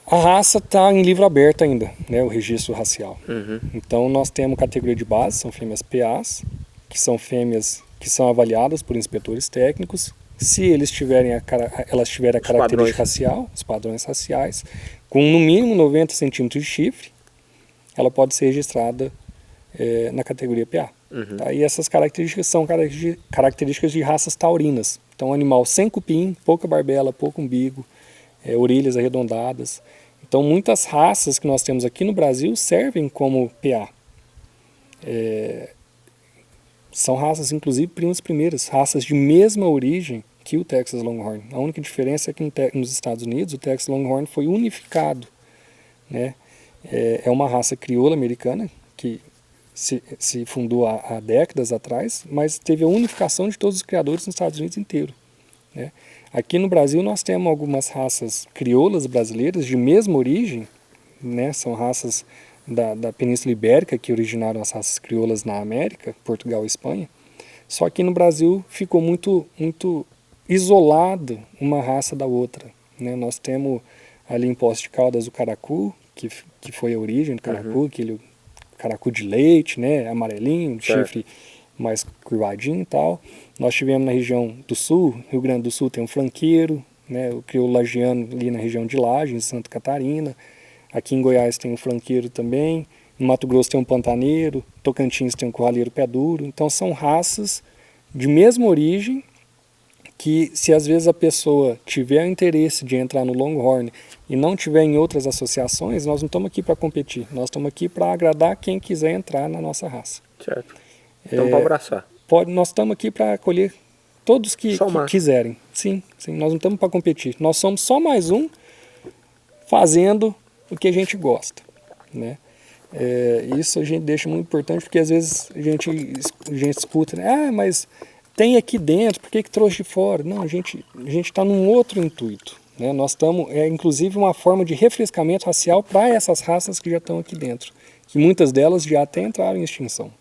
A raça está em livro aberto ainda, né? O registro racial. Uhum. Então nós temos categoria de base, são fêmeas PAs, que são fêmeas que são avaliadas por inspetores técnicos. Se elas tiverem a característica racial, os padrões raciais, com no mínimo 90 centímetros de chifre, ela pode ser registrada na categoria PA. Uhum. Tá? E essas características são características de raças taurinas. Então, animal sem cupim, pouca barbela, pouco umbigo, orelhas arredondadas. Então, muitas raças que nós temos aqui no Brasil servem como PA. São raças, inclusive, primeiras, raças de mesma origem que o Texas Longhorn. A única diferença é que nos Estados Unidos o Texas Longhorn foi unificado, né? É uma raça crioula americana que se fundou há décadas atrás, mas teve a unificação de todos os criadores nos Estados Unidos inteiro, né? Aqui no Brasil nós temos algumas raças crioulas brasileiras de mesma origem, né? São raças da Península Ibérica que originaram as raças crioulas na América, Portugal e Espanha. Só que no Brasil ficou muito isolado uma raça da outra, né? Nós temos ali em Poços de Caldas o caracu, que foi a origem do caracu, aquele caracu de leite, né? Amarelinho, chifre mais curvadinho e tal. Nós tivemos na região do sul, Rio Grande do Sul tem um franqueiro, né? O crioulo lagiano ali na região de Lages, em Santa Catarina. Aqui em Goiás tem um franqueiro também, no Mato Grosso tem um pantaneiro, Tocantins tem um curraleiro pé duro. Então são raças de mesma origem que, se às vezes a pessoa tiver interesse de entrar no Longhorn e não tiver em outras associações, nós não estamos aqui para competir, nós estamos aqui para agradar quem quiser entrar na nossa raça. Certo. Então para abraçar. Nós estamos aqui para acolher todos que quiserem. Sim, nós não estamos para competir. Nós somos só mais um fazendo o que a gente gosta, né? Isso a gente deixa muito importante, porque às vezes a gente escuta, né? Mas tem aqui dentro, por que trouxe de fora? Não, a gente está num outro intuito, né? Nós estamos, inclusive uma forma de refrescamento racial para essas raças que já estão aqui dentro, que muitas delas já até entraram em extinção.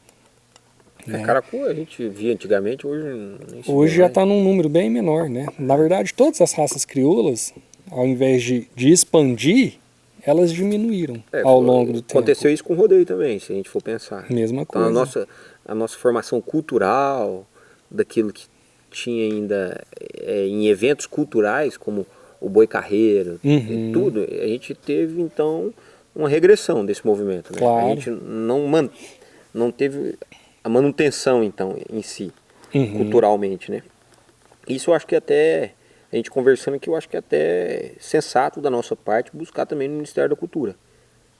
Caracu a gente via antigamente, hoje já está num número bem menor, né? Na verdade, todas as raças crioulas, ao invés de expandir, elas diminuíram ao longo do tempo. Aconteceu isso com o rodeio também, se a gente for pensar. Mesma coisa. Então, a nossa formação cultural, daquilo que tinha ainda em eventos culturais, como o boi carreiro e tudo, a gente teve, então, uma regressão desse movimento. Né? Claro. A gente não teve a manutenção, então, em si, culturalmente, né? Isso eu acho que até... A gente conversando aqui, eu acho que é até sensato da nossa parte buscar também no Ministério da Cultura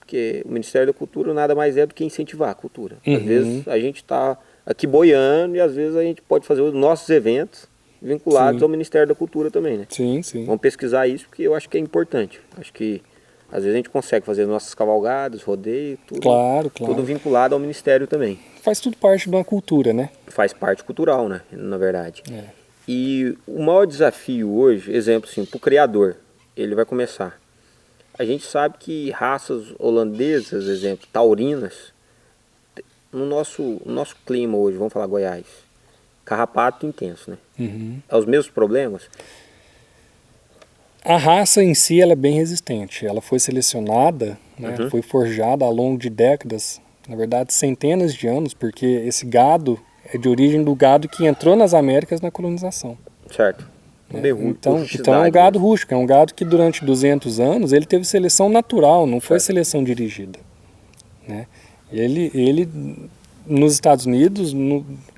porque o Ministério da Cultura nada mais é do que incentivar a cultura. Às vezes a gente está aqui boiando e às vezes a gente pode fazer os nossos eventos vinculados ao Ministério da Cultura também, né? Sim, sim. Vamos pesquisar isso porque eu acho que é importante. Acho que às vezes a gente consegue fazer nossas cavalgadas, rodeio, tudo, Claro. tudo vinculado ao Ministério também. Faz tudo parte de uma cultura, né? Faz parte cultural, né? Na verdade. E o maior desafio hoje, exemplo assim, para o criador, ele vai começar. A gente sabe que raças holandesas, exemplo, taurinas, no nosso clima hoje, vamos falar Goiás, carrapato intenso, né? É os mesmos problemas? A raça em si ela é bem resistente. Ela foi selecionada, né, foi forjada ao longo de décadas, na verdade centenas de anos, porque esse gado é de origem do gado que entrou nas Américas na colonização. Certo. Então é um gado rústico, é um gado que durante 200 anos ele teve seleção natural, não foi seleção dirigida. Né? Ele nos Estados Unidos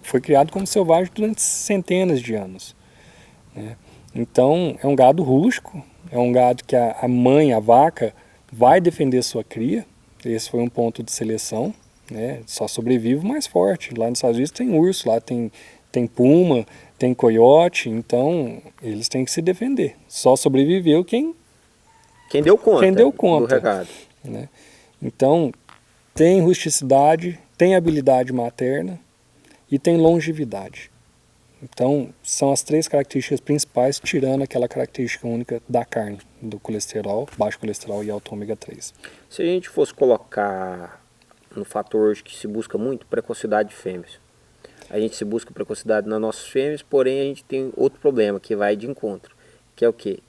foi criado como selvagem durante centenas de anos. Né? Então é um gado rústico, é um gado que a mãe, a vaca, vai defender sua cria. Esse foi um ponto de seleção. Né? Só sobrevive o mais forte. Lá nos Estados Unidos tem urso, lá tem puma, tem coiote, então eles têm que se defender. Só sobreviveu quem deu conta, do recado. Né? Então tem rusticidade, tem habilidade materna e tem longevidade. Então são as 3 características principais, tirando aquela característica única da carne, do colesterol, baixo colesterol e alto ômega 3. Se a gente fosse colocar no fator hoje que se busca muito, precocidade de fêmeas. A gente se busca precocidade nas nossas fêmeas, porém a gente tem outro problema que vai de encontro, que é o quê?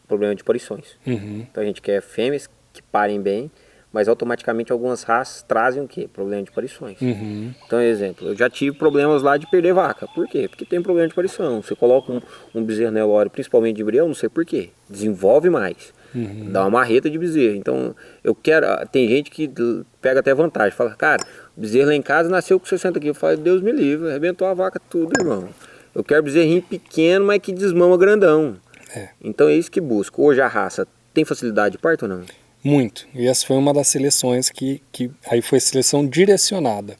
Problema de parições. Então a gente quer fêmeas que parem bem, mas automaticamente algumas raças trazem o quê? Problema de parições. Então, exemplo, eu já tive problemas lá de perder vaca. Por quê? Porque tem problema de parição. Você coloca um bezerro Nelore, principalmente de embrião, não sei por quê, desenvolve mais. Dá uma marreta de bezerro. Então, tem gente que pega até vantagem, fala, cara, o bezerro lá em casa nasceu com 60 quilos. Eu falo, Deus me livre, arrebentou a vaca tudo, irmão. Eu quero bezerrinho pequeno, mas que desmama grandão. Então é isso que busco. Hoje a raça tem facilidade de parto ou não? Muito. E essa foi uma das seleções que aí foi seleção direcionada.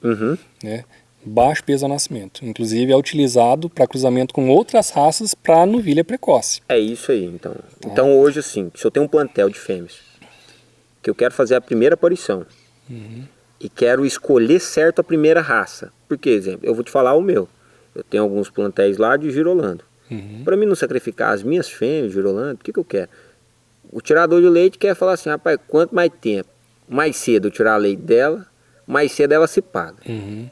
Né? Baixo peso ao nascimento. Inclusive é utilizado para cruzamento com outras raças para novilha precoce. É isso aí, então. Então hoje, assim, se eu tenho um plantel de fêmeas, que eu quero fazer a primeira aparição, e quero escolher certo a primeira raça. Por que, exemplo? Eu vou te falar o meu. Eu tenho alguns plantéis lá de girolando. Para mim não sacrificar as minhas fêmeas de girolando, o que eu quero? O tirador de leite quer falar assim, rapaz, quanto mais tempo, mais cedo eu tirar leite dela, mais cedo ela se paga.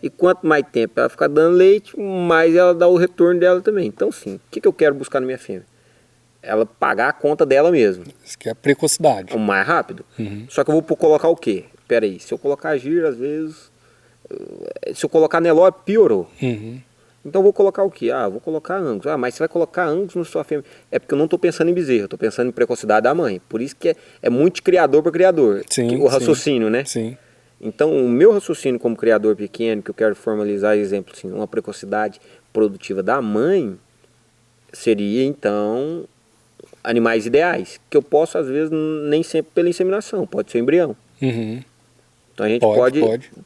E quanto mais tempo ela ficar dando leite, mais ela dá o retorno dela também. Então sim, o que eu quero buscar na minha fêmea? Ela pagar a conta dela mesmo. Isso que é a precocidade. O mais rápido. Só que eu vou colocar o quê? Pera aí, se eu colocar giro, às vezes... Se eu colocar Nelore, piorou. Então eu vou colocar o quê? Vou colocar Angus. Mas você vai colocar Angus na sua fêmea. É porque eu não estou pensando em bezerro, eu estou pensando em precocidade da mãe. Por isso que é muito de criador para criador. O raciocínio, né? Sim. Então o meu raciocínio como criador pequeno, que eu quero formalizar, exemplo, assim, uma precocidade produtiva da mãe, seria então animais ideais. Que eu posso, às vezes, nem sempre pela inseminação, pode ser embrião. Então a gente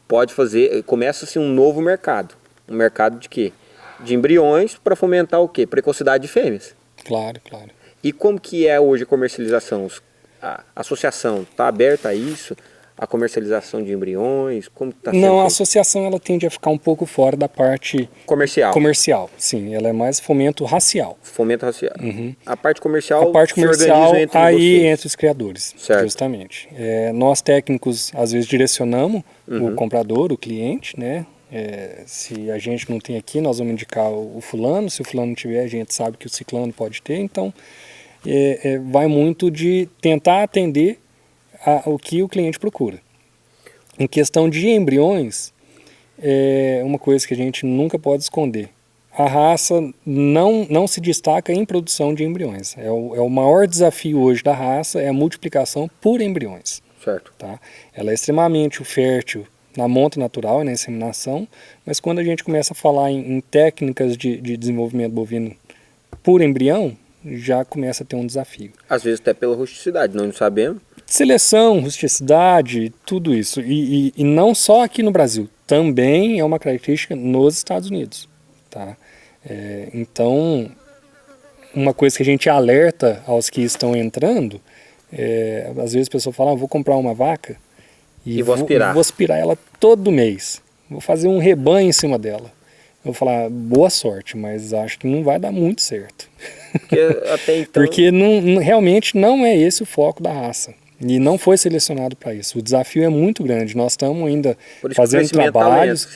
pode fazer, começa-se um novo mercado. Um mercado de quê? De embriões para fomentar o quê? Precocidade de fêmeas. Claro. E como que é hoje a comercialização? A associação está aberta a isso? A comercialização de embriões? Como está sendo Não, a feito? associação ela tende a ficar um pouco fora da parte comercial. Sim, ela é mais fomento racial. Fomento racial. A parte comercial, a parte se comercial organiza entre aí vocês. entre os criadores, justamente. Nós técnicos às vezes direcionamos o comprador, o cliente, né? Se a gente não tem aqui, nós vamos indicar o fulano. Se o fulano não tiver, a gente sabe que o ciclano pode ter. Então, vai muito de tentar atender o que o cliente procura. Em questão de embriões, é uma coisa que a gente nunca pode esconder. A raça não se destaca em produção de embriões. É o maior desafio hoje da raça, é a multiplicação por embriões. Certo. Tá? Ela é extremamente fértil na monta natural e na inseminação, mas quando a gente começa a falar em técnicas de desenvolvimento bovino por embrião, já começa a ter um desafio. Às vezes até pela rusticidade, nós não sabemos. Seleção, rusticidade, tudo isso. E não só aqui no Brasil, também é uma característica nos Estados Unidos. Tá? Então, uma coisa que a gente alerta aos que estão entrando, às vezes a pessoa fala, vou comprar uma vaca e vou aspirar ela todo mês. Vou fazer um rebanho em cima dela. Eu vou falar, boa sorte, mas acho que não vai dar muito certo. Porque realmente não é esse o foco da raça. E não foi selecionado para isso. O desafio é muito grande. Nós estamos ainda fazendo trabalhos.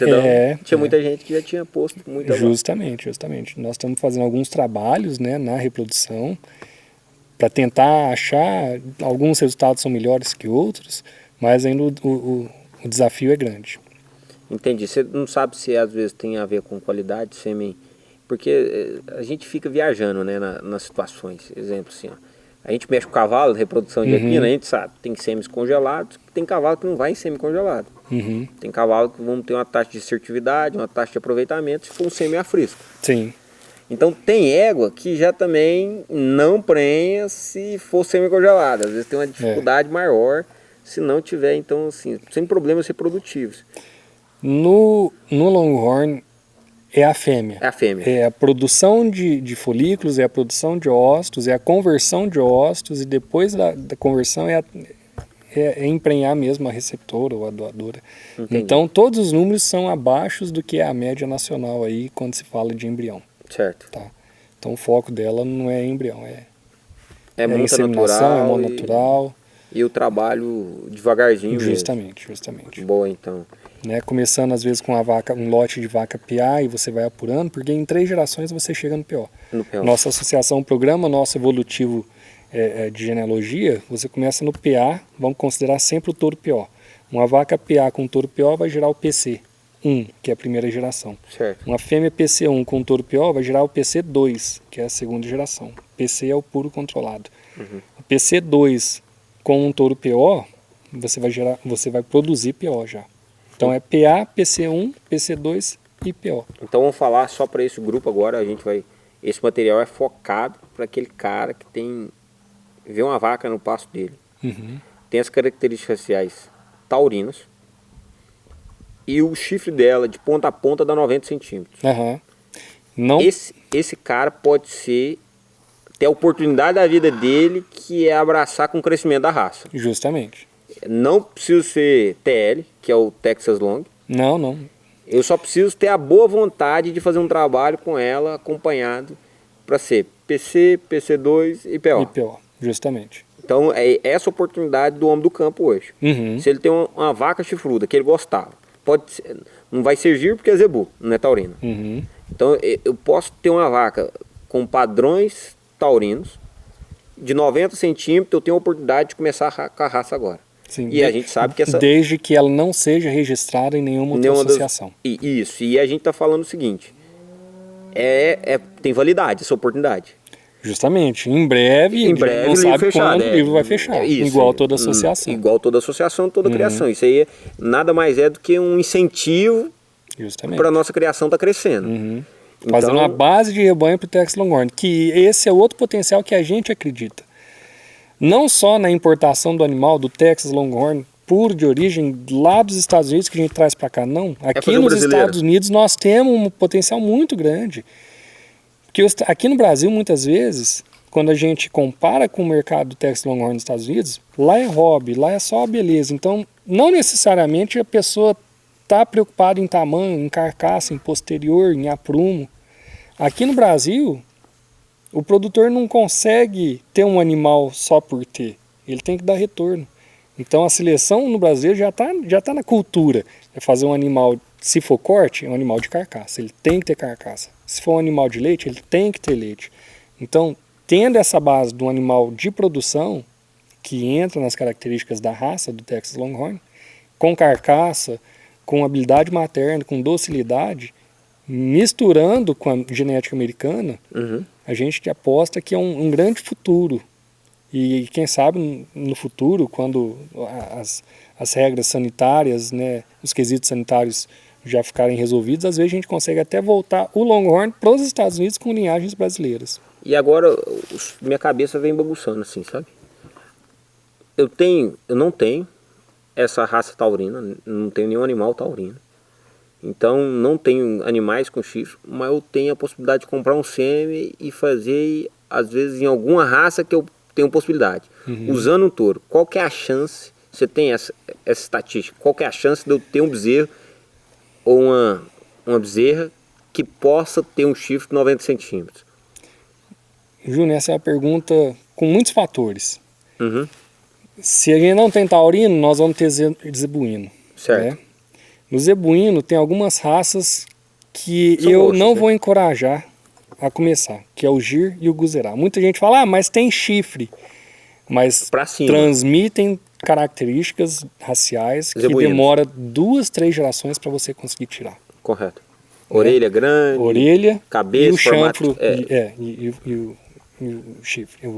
Tinha muita gente que já tinha posto muita Justamente. Nós estamos fazendo alguns trabalhos, né, na reprodução para tentar achar. Alguns resultados são melhores que outros, mas ainda o desafio é grande. Entendi. Você não sabe se às vezes tem a ver com qualidade de sêmen, porque a gente fica viajando, né, nas situações. Exemplo assim, ó. A gente mexe com cavalo, reprodução de equina, a gente sabe, tem sêmens congelados, tem cavalo que não vai em sêmen congelado. Tem cavalo que vão ter uma taxa de assertividade, uma taxa de aproveitamento se for um sêmen a frisco. Sim. Então tem égua que já também não prenha se for sêmen congelado. Às vezes tem uma dificuldade maior se não tiver, então assim, sem problemas reprodutivos. No Longhorn é a fêmea. É a fêmea. É a produção de folículos, é a produção de ócitos, é a conversão de ócitos e depois da conversão é emprenhar mesmo a receptora ou a doadora. Entendi. Então todos os números são abaixo do que é a média nacional aí quando se fala de embrião. Certo. Tá? Então o foco dela não é embrião, é muita inseminação, natural, é mononatural. E o trabalho devagarzinho Justamente. Boa, então. Né, começando às vezes com um lote de vaca PA e você vai apurando, porque em 3 gerações você chega no PO. Nossa associação, programa nosso evolutivo de genealogia, você começa no PA, vamos considerar sempre o touro PO. Uma vaca PA com touro PO vai gerar o PC1, que é a primeira geração. Certo. Uma fêmea PC1 com touro PO vai gerar o PC2, que é a segunda geração. PC é o puro controlado. O PC2 com um touro PO, você vai produzir PO já. Então é PA, PC1, PC2 e PO. Então vamos falar só para esse grupo agora, esse material é focado para aquele cara que vê uma vaca no pasto dele. Tem as características faciais taurinas e o chifre dela de ponta a ponta dá 90 centímetros. Não... Esse cara pode ter a oportunidade da vida dele, que é abraçar com o crescimento da raça. Justamente. Não preciso ser TL, que é o Texas Long. Não. Eu só preciso ter a boa vontade de fazer um trabalho com ela acompanhado para ser PC, PC2 e PO. E PO, justamente. Então é essa oportunidade do homem do campo hoje. Se ele tem uma vaca chifruda que ele gostava, não vai servir porque é zebu, não é taurino. Então eu posso ter uma vaca com padrões taurinos de 90 centímetros, eu tenho a oportunidade de começar com a raça agora. Sim, e a gente sabe que desde que ela não seja registrada em nenhuma outra associação. Isso, e a gente está falando o seguinte, tem validade essa oportunidade. Justamente, em breve não sabe quando o livro vai fechar, igual toda associação. Igual toda associação, toda criação. Isso aí nada mais é do que um incentivo para a nossa criação estar crescendo. Fazendo uma base de rebanho para o Texas Longhorn, que esse é outro potencial que a gente acredita. Não só na importação do animal, do Texas Longhorn, puro de origem, lá dos Estados Unidos que a gente traz para cá, não. Aqui nos Estados Unidos nós temos um potencial muito grande. Porque aqui no Brasil, muitas vezes, quando a gente compara com o mercado do Texas Longhorn nos Estados Unidos, lá é hobby, lá é só a beleza. Então, não necessariamente a pessoa está preocupada em tamanho, em carcaça, em posterior, em aprumo. Aqui no Brasil, o produtor não consegue ter um animal só por ter. Ele tem que dar retorno. Então a seleção no Brasil já tá na cultura. É fazer um animal, se for corte, é um animal de carcaça. Ele tem que ter carcaça. Se for um animal de leite, ele tem que ter leite. Então, tendo essa base de um animal de produção, que entra nas características da raça do Texas Longhorn, com carcaça, com habilidade materna, com docilidade, misturando com a genética americana, a gente aposta que é um grande futuro. E quem sabe no futuro, quando as regras sanitárias, né, os quesitos sanitários já ficarem resolvidos, às vezes a gente consegue até voltar o Longhorn para os Estados Unidos com linhagens brasileiras. E agora minha cabeça vem bagunçando assim, sabe? Eu não tenho essa raça taurina, não tenho nenhum animal taurino. Então não tenho animais com chifre, mas eu tenho a possibilidade de comprar um sêmen e fazer, às vezes, em alguma raça que eu tenho possibilidade. Usando um touro, qual que é a chance, você tem essa estatística, qual que é a chance de eu ter um bezerro ou uma bezerra que possa ter um chifre de 90 centímetros? Júnior, essa é uma pergunta com muitos fatores. Uhum. Se a gente não tem taurino, nós vamos ter zebuíno. Certo. Né? No zebuíno tem algumas raças que São eu roxos, não né? vou encorajar a começar, que é o gir e o guzerá. Muita gente fala, mas tem chifre. Mas Pra cima. transmitem características raciais que Zebuínos. demora 2, 3 gerações para você conseguir tirar. Correto. Orelha grande, Orelha cabeça, e o formato, chanfro e o chifre,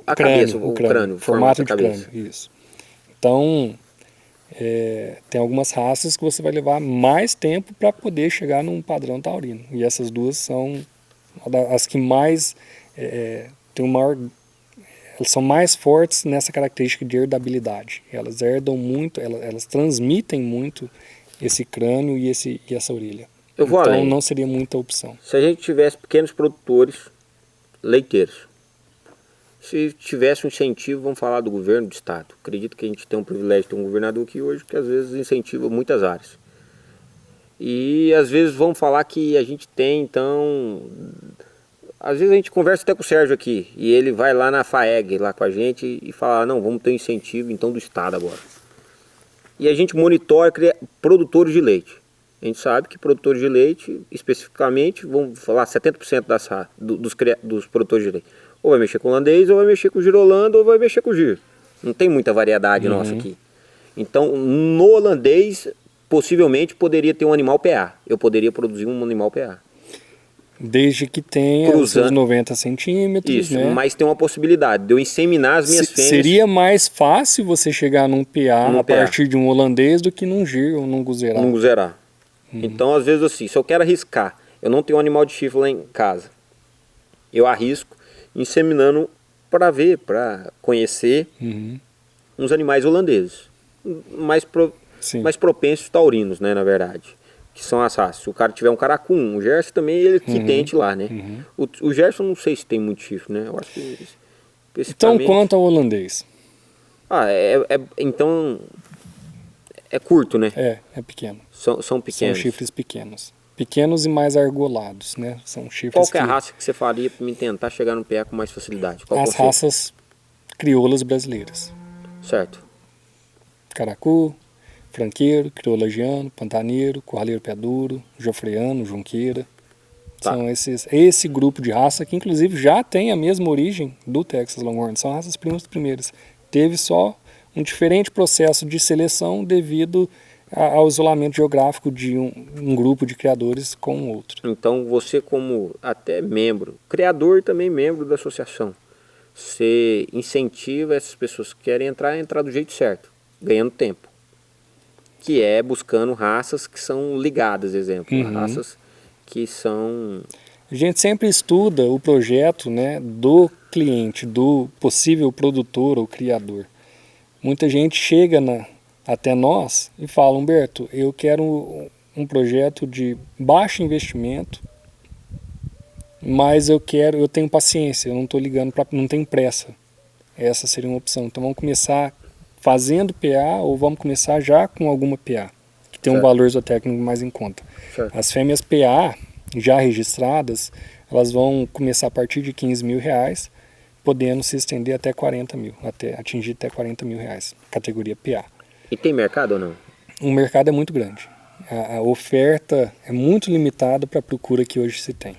a crânio, cabeça, o crânio, formato da de cabeça. crânio, isso. Então, tem algumas raças que você vai levar mais tempo para poder chegar num padrão taurino. E essas duas são as que mais têm o maior. Elas são mais fortes nessa característica de herdabilidade. Elas herdam muito, elas transmitem muito esse crânio e essa orelha. Eu vou então além. não seria muita opção. Se a gente tivesse pequenos produtores leiteiros, se tivesse um incentivo, vamos falar do governo, do estado. Acredito que a gente tem um privilégio de ter um governador aqui hoje que às vezes incentiva muitas áreas. E às vezes vão falar que a gente tem, então... Às vezes a gente conversa até com o Sérgio aqui, e ele vai lá na FAEG, lá com a gente, e fala, não, vamos ter um incentivo então do estado agora. E a gente monitora produtores de leite. A gente sabe que produtores de leite, especificamente, vamos falar 70% dos produtores de leite. Ou vai mexer com holandês, ou vai mexer com girolando, ou vai mexer com gir. Não tem muita variedade nossa aqui. Então, no holandês, possivelmente poderia ter um animal PA. Eu poderia produzir um animal PA. Desde que tenha os seus 90 centímetros, isso, né? Mas tem uma possibilidade de eu inseminar as minhas fêmeas. Seria mais fácil você chegar num PA a partir de um holandês do que num gir ou num guzerá. Num guzerá. Então, às vezes assim, se eu quero arriscar, eu não tenho um animal de chifre lá em casa, eu arrisco inseminando para ver, para conhecer uns animais holandeses, mais propensos taurinos, né, na verdade, que são as raças. Se o cara tiver um caracum, o Gerson também, ele que tente lá, né. O Gerson não sei se tem muito chifre, né, eu acho que Então, quanto ao holandês? Então, é curto, né? É pequeno. São pequenos. São chifres pequenos. Pequenos e mais argolados, né? São chifres. Qual que é a raça que você faria para me tentar chegar no PA com mais facilidade? As raças crioulas brasileiras. Certo. Caracu, franqueiro, criolagiano, pantaneiro, curraleiro pé duro, jofreano, junqueira. Tá. São esse grupo de raça que inclusive já tem a mesma origem do Texas Longhorn. São raças primeiras. Teve só um diferente processo de seleção devido ao isolamento geográfico de um grupo de criadores com o outro. Então você como até membro, criador e também membro da associação, você incentiva essas pessoas que querem entrar do jeito certo, ganhando tempo. Que é buscando raças que são ligadas, exemplo, raças que são... A gente sempre estuda o projeto, né, do cliente, do possível produtor ou criador. Muita gente chega até nós e fala, Humberto, eu quero um projeto de baixo investimento, mas eu tenho paciência, eu não estou ligando, não tenho pressa. Essa seria uma opção. Então vamos começar fazendo PA ou vamos começar já com alguma PA, que tem um valor zootécnico mais em conta. Certo. As fêmeas PA já registradas, elas vão começar a partir de R$15.000, podendo se estender até 40 mil, até atingir até 40 mil reais, categoria PA. E tem mercado ou não? O mercado é muito grande. A oferta é muito limitada para a procura que hoje se tem.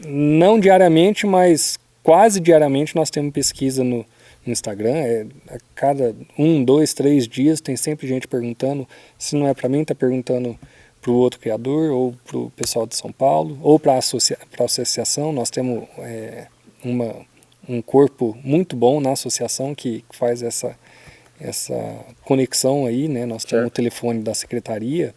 Não diariamente, mas quase diariamente nós temos pesquisa no Instagram. A cada 1, 2, 3 dias tem sempre gente perguntando. Se não é para mim, está perguntando para o outro criador, ou para o pessoal de São Paulo, ou para a associação. Nós temos um corpo muito bom na associação que faz essa conexão aí, né? Nós temos o telefone da secretaria,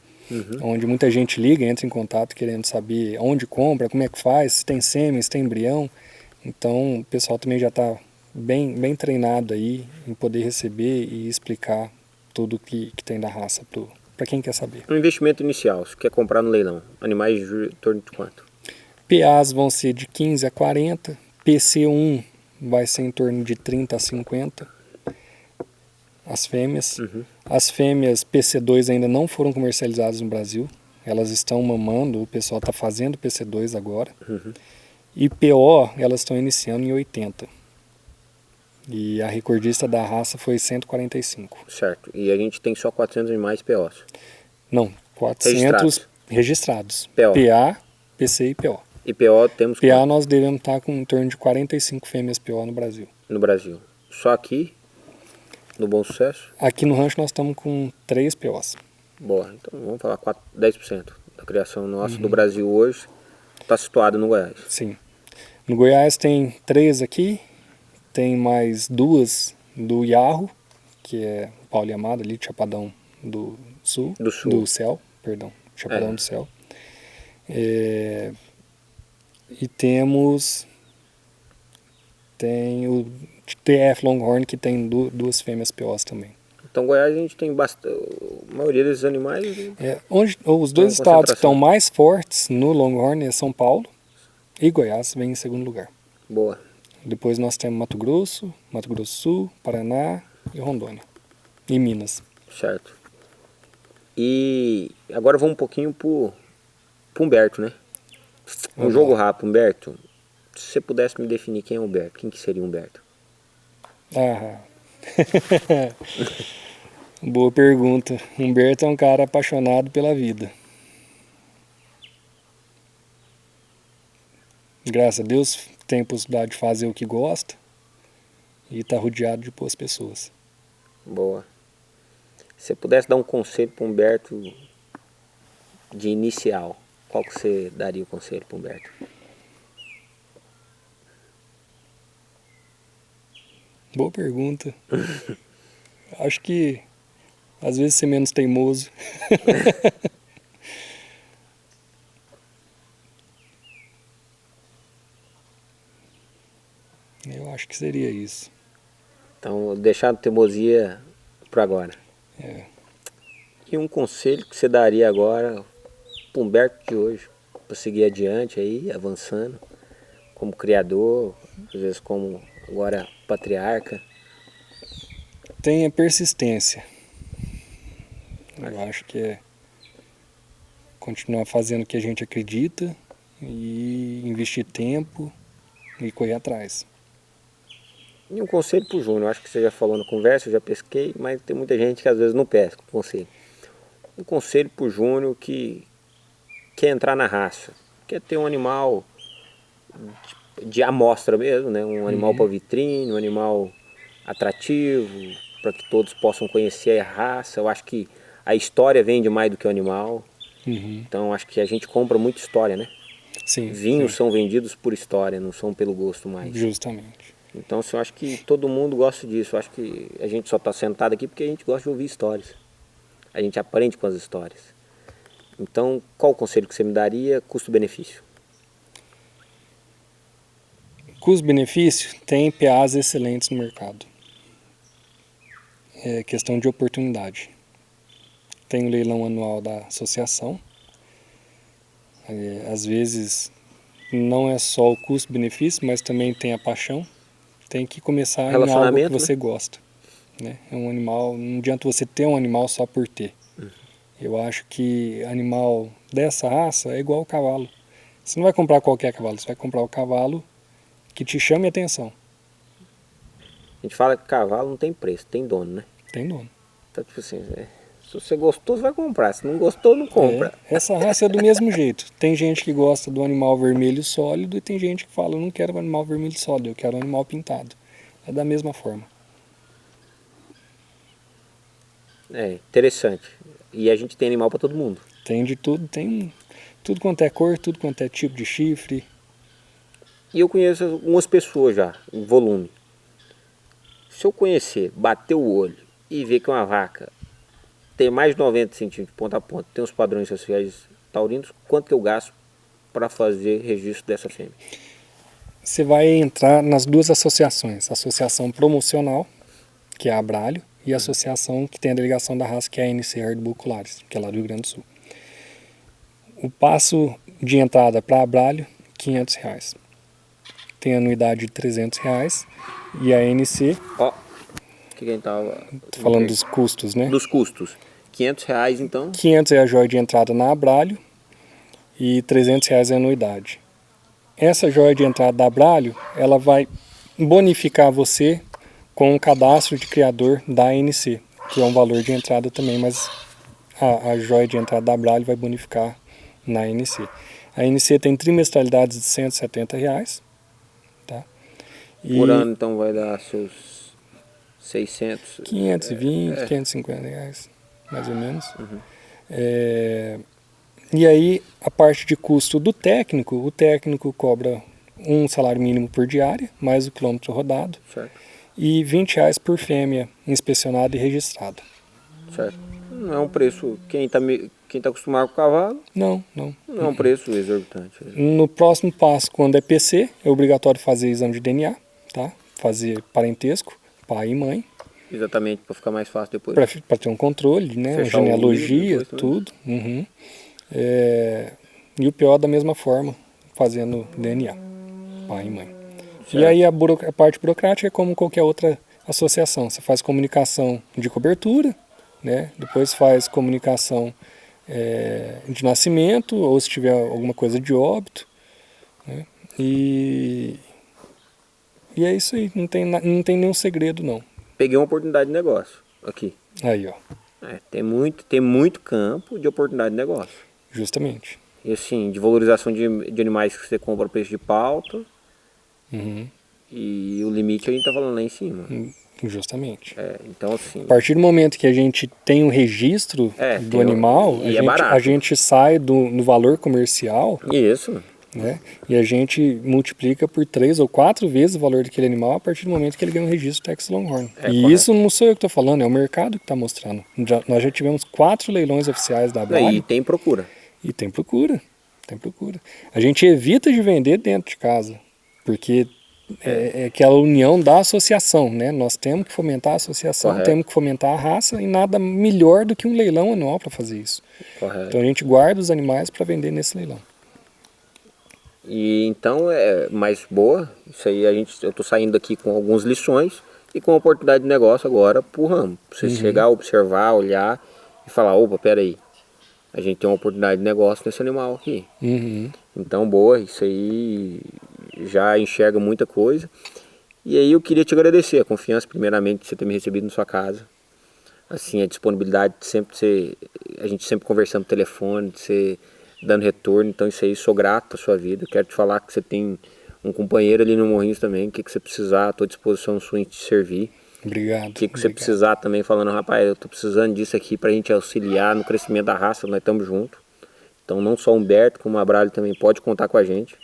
onde muita gente liga, entra em contato querendo saber onde compra, como é que faz, se tem sêmen, se tem embrião. Então o pessoal também já está bem treinado aí em poder receber e explicar tudo que tem da raça para quem quer saber. Um investimento inicial, se quer comprar no leilão, animais em torno de quanto? PAs vão ser de 15 a 40, PC1 vai ser em torno de 30 a 50, as fêmeas. As fêmeas PC2 ainda não foram comercializadas no Brasil, elas estão mamando, o pessoal está fazendo PC2 agora. E PO, elas estão iniciando em 80. E a recordista da raça foi 145. Certo, e a gente tem só 400 animais POs. Não, 400 registrados. PO. PA, PC e PO. E PO temos PA quanto nós devemos estar com em torno de 45 fêmeas PO no Brasil. no Brasil? Só aqui, no Bom Sucesso? Aqui no rancho nós estamos com 3 POs. Boa, então vamos falar 10% da criação nossa do Brasil hoje está situado no Goiás. Sim. No Goiás tem 3 aqui, tem mais 2 do Iarro, que é Paulo e Amado ali, Chapadão do Sul. Do Céu, perdão. Chapadão do Céu. E tem o TF Longhorn, que tem 2 fêmeas POs também. Então Goiás a gente tem bastante, a maioria desses animais... Os 2 estados que estão mais fortes no Longhorn é São Paulo e Goiás, vem em segundo lugar. Boa. Depois nós temos Mato Grosso do Sul, Paraná e Rondônia. E Minas. Certo. E agora vamos um pouquinho pro Humberto, né? Jogo rápido, Humberto. Se você pudesse me definir quem é Humberto, quem que seria Humberto? Boa pergunta. Humberto é um cara apaixonado pela vida. Graças a Deus tem a possibilidade de fazer o que gosta e está rodeado de boas pessoas. Boa. Se você pudesse dar um conselho para Humberto de inicial, qual que você daria o conselho para Humberto? Boa pergunta. Acho que às vezes ser menos teimoso. Eu acho que seria isso. Então, deixar a teimosia para agora. E um conselho que você daria agora para Humberto de hoje, para seguir adiante aí, avançando, como criador, às vezes como agora patriarca? Tenha persistência. Eu acho que é continuar fazendo o que a gente acredita e investir tempo e correr atrás. E um conselho para o Júnior, acho que você já falou na conversa, eu já pesquei, mas tem muita gente que às vezes não pesca o conselho. Um conselho para o Júnior que quer entrar na raça, quer ter um animal de amostra mesmo, né? Um animal para vitrine, um animal atrativo, para que todos possam conhecer a raça. Eu acho que a história vende mais do que o animal. Então acho que a gente compra muita história, né? Sim. Vinhos são vendidos por história, não são pelo gosto mais. Justamente. Então eu acho que todo mundo gosta disso. Eu acho que a gente só está sentado aqui porque a gente gosta de ouvir histórias. A gente aprende com as histórias. Então, qual o conselho que você me daria, custo-benefício? Custo-benefício tem PAs excelentes no mercado. É questão de oportunidade. Tem o leilão anual da associação. Às vezes não é só o custo-benefício, mas também tem a paixão. Tem que começar em algo que você gosta. Né? É um animal, não adianta você ter um animal só por ter. Eu acho que animal dessa raça é igual ao cavalo. Você não vai comprar qualquer cavalo, você vai comprar o cavalo que te chame a atenção. A gente fala que cavalo não tem preço, tem dono, né? Tem dono. Então, tipo assim, se você gostou, você vai comprar. Se não gostou, não compra. Essa raça é do mesmo jeito. Tem gente que gosta do animal vermelho sólido e tem gente que fala, eu não quero um animal vermelho sólido, eu quero um animal pintado. É da mesma forma. É, interessante. E a gente tem animal para todo mundo. Tem de tudo, tem tudo quanto é cor, tudo quanto é tipo de chifre. E eu conheço algumas pessoas já, em volume. Se eu conhecer, bater o olho e ver que uma vaca tem mais de 90 centímetros de ponta a ponta, tem os padrões sociais taurinos, quanto que eu gasto para fazer registro dessa fêmea? você vai entrar nas duas associações. A associação promocional, que é a Abralho, e a associação que tem a delegação da raça, que é a NC Ardiboculares, que é lá do Rio Grande do Sul. O passo de entrada para a Abralho, R$500. Tem anuidade de R$300 e a NC... Ó, que quem tava... Tô falando dos custos, né? Dos custos. R$500 então? R$500 é a joia de entrada na Abralho e R$300 é a anuidade. Essa joia de entrada da Abralho, ela vai bonificar você com um cadastro de criador da ANC, que é um valor de entrada também, mas a joia de entrada da Abralho vai bonificar na ANC. A ANC tem trimestralidades de R$170, tá? Por ano então vai dar seus 600... 520, R$550, mais ou menos. E aí, a parte de custo do técnico, o técnico cobra um salário mínimo por diária, mais o quilômetro rodado, Certo. e R$20 por fêmea inspecionada e registrada. Certo. Não é um preço, quem tá acostumado com o cavalo, Não. não é um preço exorbitante. No próximo passo, quando é PC, é obrigatório fazer exame de DNA, tá? Fazer parentesco, pai e mãe, Exatamente, para ficar mais fácil depois. para ter um controle, né? Uma Fechar o genealogia, depois tudo. E o PO da mesma forma, fazendo DNA, pai e mãe. Certo. E aí a parte burocrática é como qualquer outra associação. Você faz comunicação de cobertura, né? Depois faz comunicação de nascimento, ou se tiver alguma coisa de óbito, né? E é isso aí, não tem nenhum segredo não. Peguei uma oportunidade de negócio aqui. Aí, ó, Tem muito campo de oportunidade de negócio. justamente. E assim, de valorização de animais que você compra a preço de pauta. Uhum, E o limite a gente tá falando lá em cima. justamente. Então assim... A partir do momento que a gente tem um registro do animal, e é barato. a gente sai no valor comercial, Isso. né? E a gente multiplica por 3 ou 4 vezes o valor daquele animal a partir do momento que ele ganha um registro Texas Longhorn. E correto. isso não sou eu que estou falando, é o mercado que está mostrando. Nós já tivemos 4 leilões oficiais da Abralho. E tem procura. E tem procura. A gente evita de vender dentro de casa, porque é aquela união da associação, né? Nós temos que fomentar a associação, Correto. temos que fomentar a raça, e nada melhor do que um leilão anual para fazer isso. Correto. Então a gente guarda os animais para vender nesse leilão. E então é mais boa. Isso aí eu tô saindo aqui com algumas lições e com oportunidade de negócio agora pro ramo. Pra você chegar, observar, olhar e falar, opa, peraí, a gente tem uma oportunidade de negócio nesse animal aqui. Então, boa, isso aí já enxerga muita coisa. E aí eu queria te agradecer a confiança, primeiramente, de você ter me recebido na sua casa. Assim, a disponibilidade de sempre a gente sempre conversando no telefone, de você dando retorno. Então isso aí, sou grato pela sua vida. Quero te falar que você tem um companheiro ali no Morrinhos também, o que você precisar, estou à disposição sua em te servir. Obrigado. O que você precisar também, falando, rapaz, eu estou precisando disso aqui para a gente auxiliar no crescimento da raça, nós estamos juntos. Então não só o Humberto, como a Abralho também pode contar com a gente.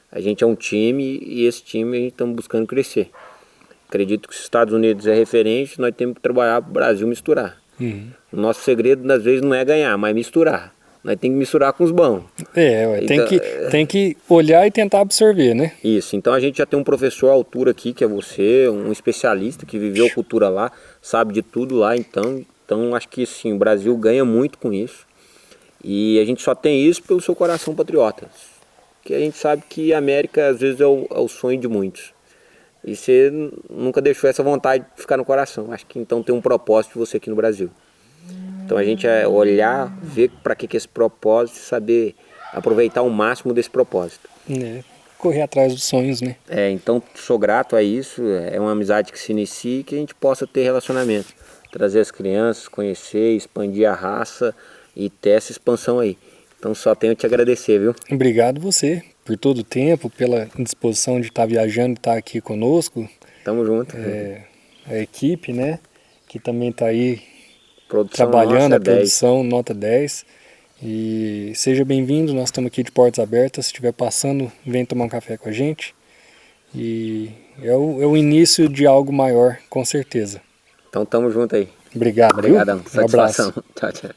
A gente é um time e esse time a gente estamos buscando crescer. Acredito que se os Estados Unidos é referência, nós temos que trabalhar para o Brasil misturar. O nosso segredo, às vezes, não é ganhar, mas misturar. Nós temos que misturar com os bons. Então, tem que olhar e tentar absorver, né? Isso, então a gente já tem um professor à altura aqui, que é você, um especialista que viveu a cultura lá, sabe de tudo lá, então acho que sim, o Brasil ganha muito com isso. E a gente só tem isso pelo seu coração patriota. Que a gente sabe que a América, às vezes, é o sonho de muitos. E você nunca deixou essa vontade de ficar no coração. Acho que então tem um propósito de você aqui no Brasil. Então a gente é olhar, ver para que é esse propósito e saber aproveitar o máximo desse propósito. Correr atrás dos sonhos, né? Então sou grato a isso, é uma amizade que se inicia e que a gente possa ter relacionamento. Trazer as crianças, conhecer, expandir a raça e ter essa expansão aí. Então só tenho a te agradecer, viu? Obrigado você por todo o tempo, pela disposição de estar viajando e estar aqui conosco. Tamo junto. A equipe, né? Que também está aí Produção trabalhando, nossa, a produção nota 10. E seja bem-vindo, nós estamos aqui de portas abertas. Se estiver passando, vem tomar um café com a gente. E é o início de algo maior, com certeza. Então tamo junto aí. Obrigado. Obrigadão. Um abraço. Satisfação. Tchau, tchau.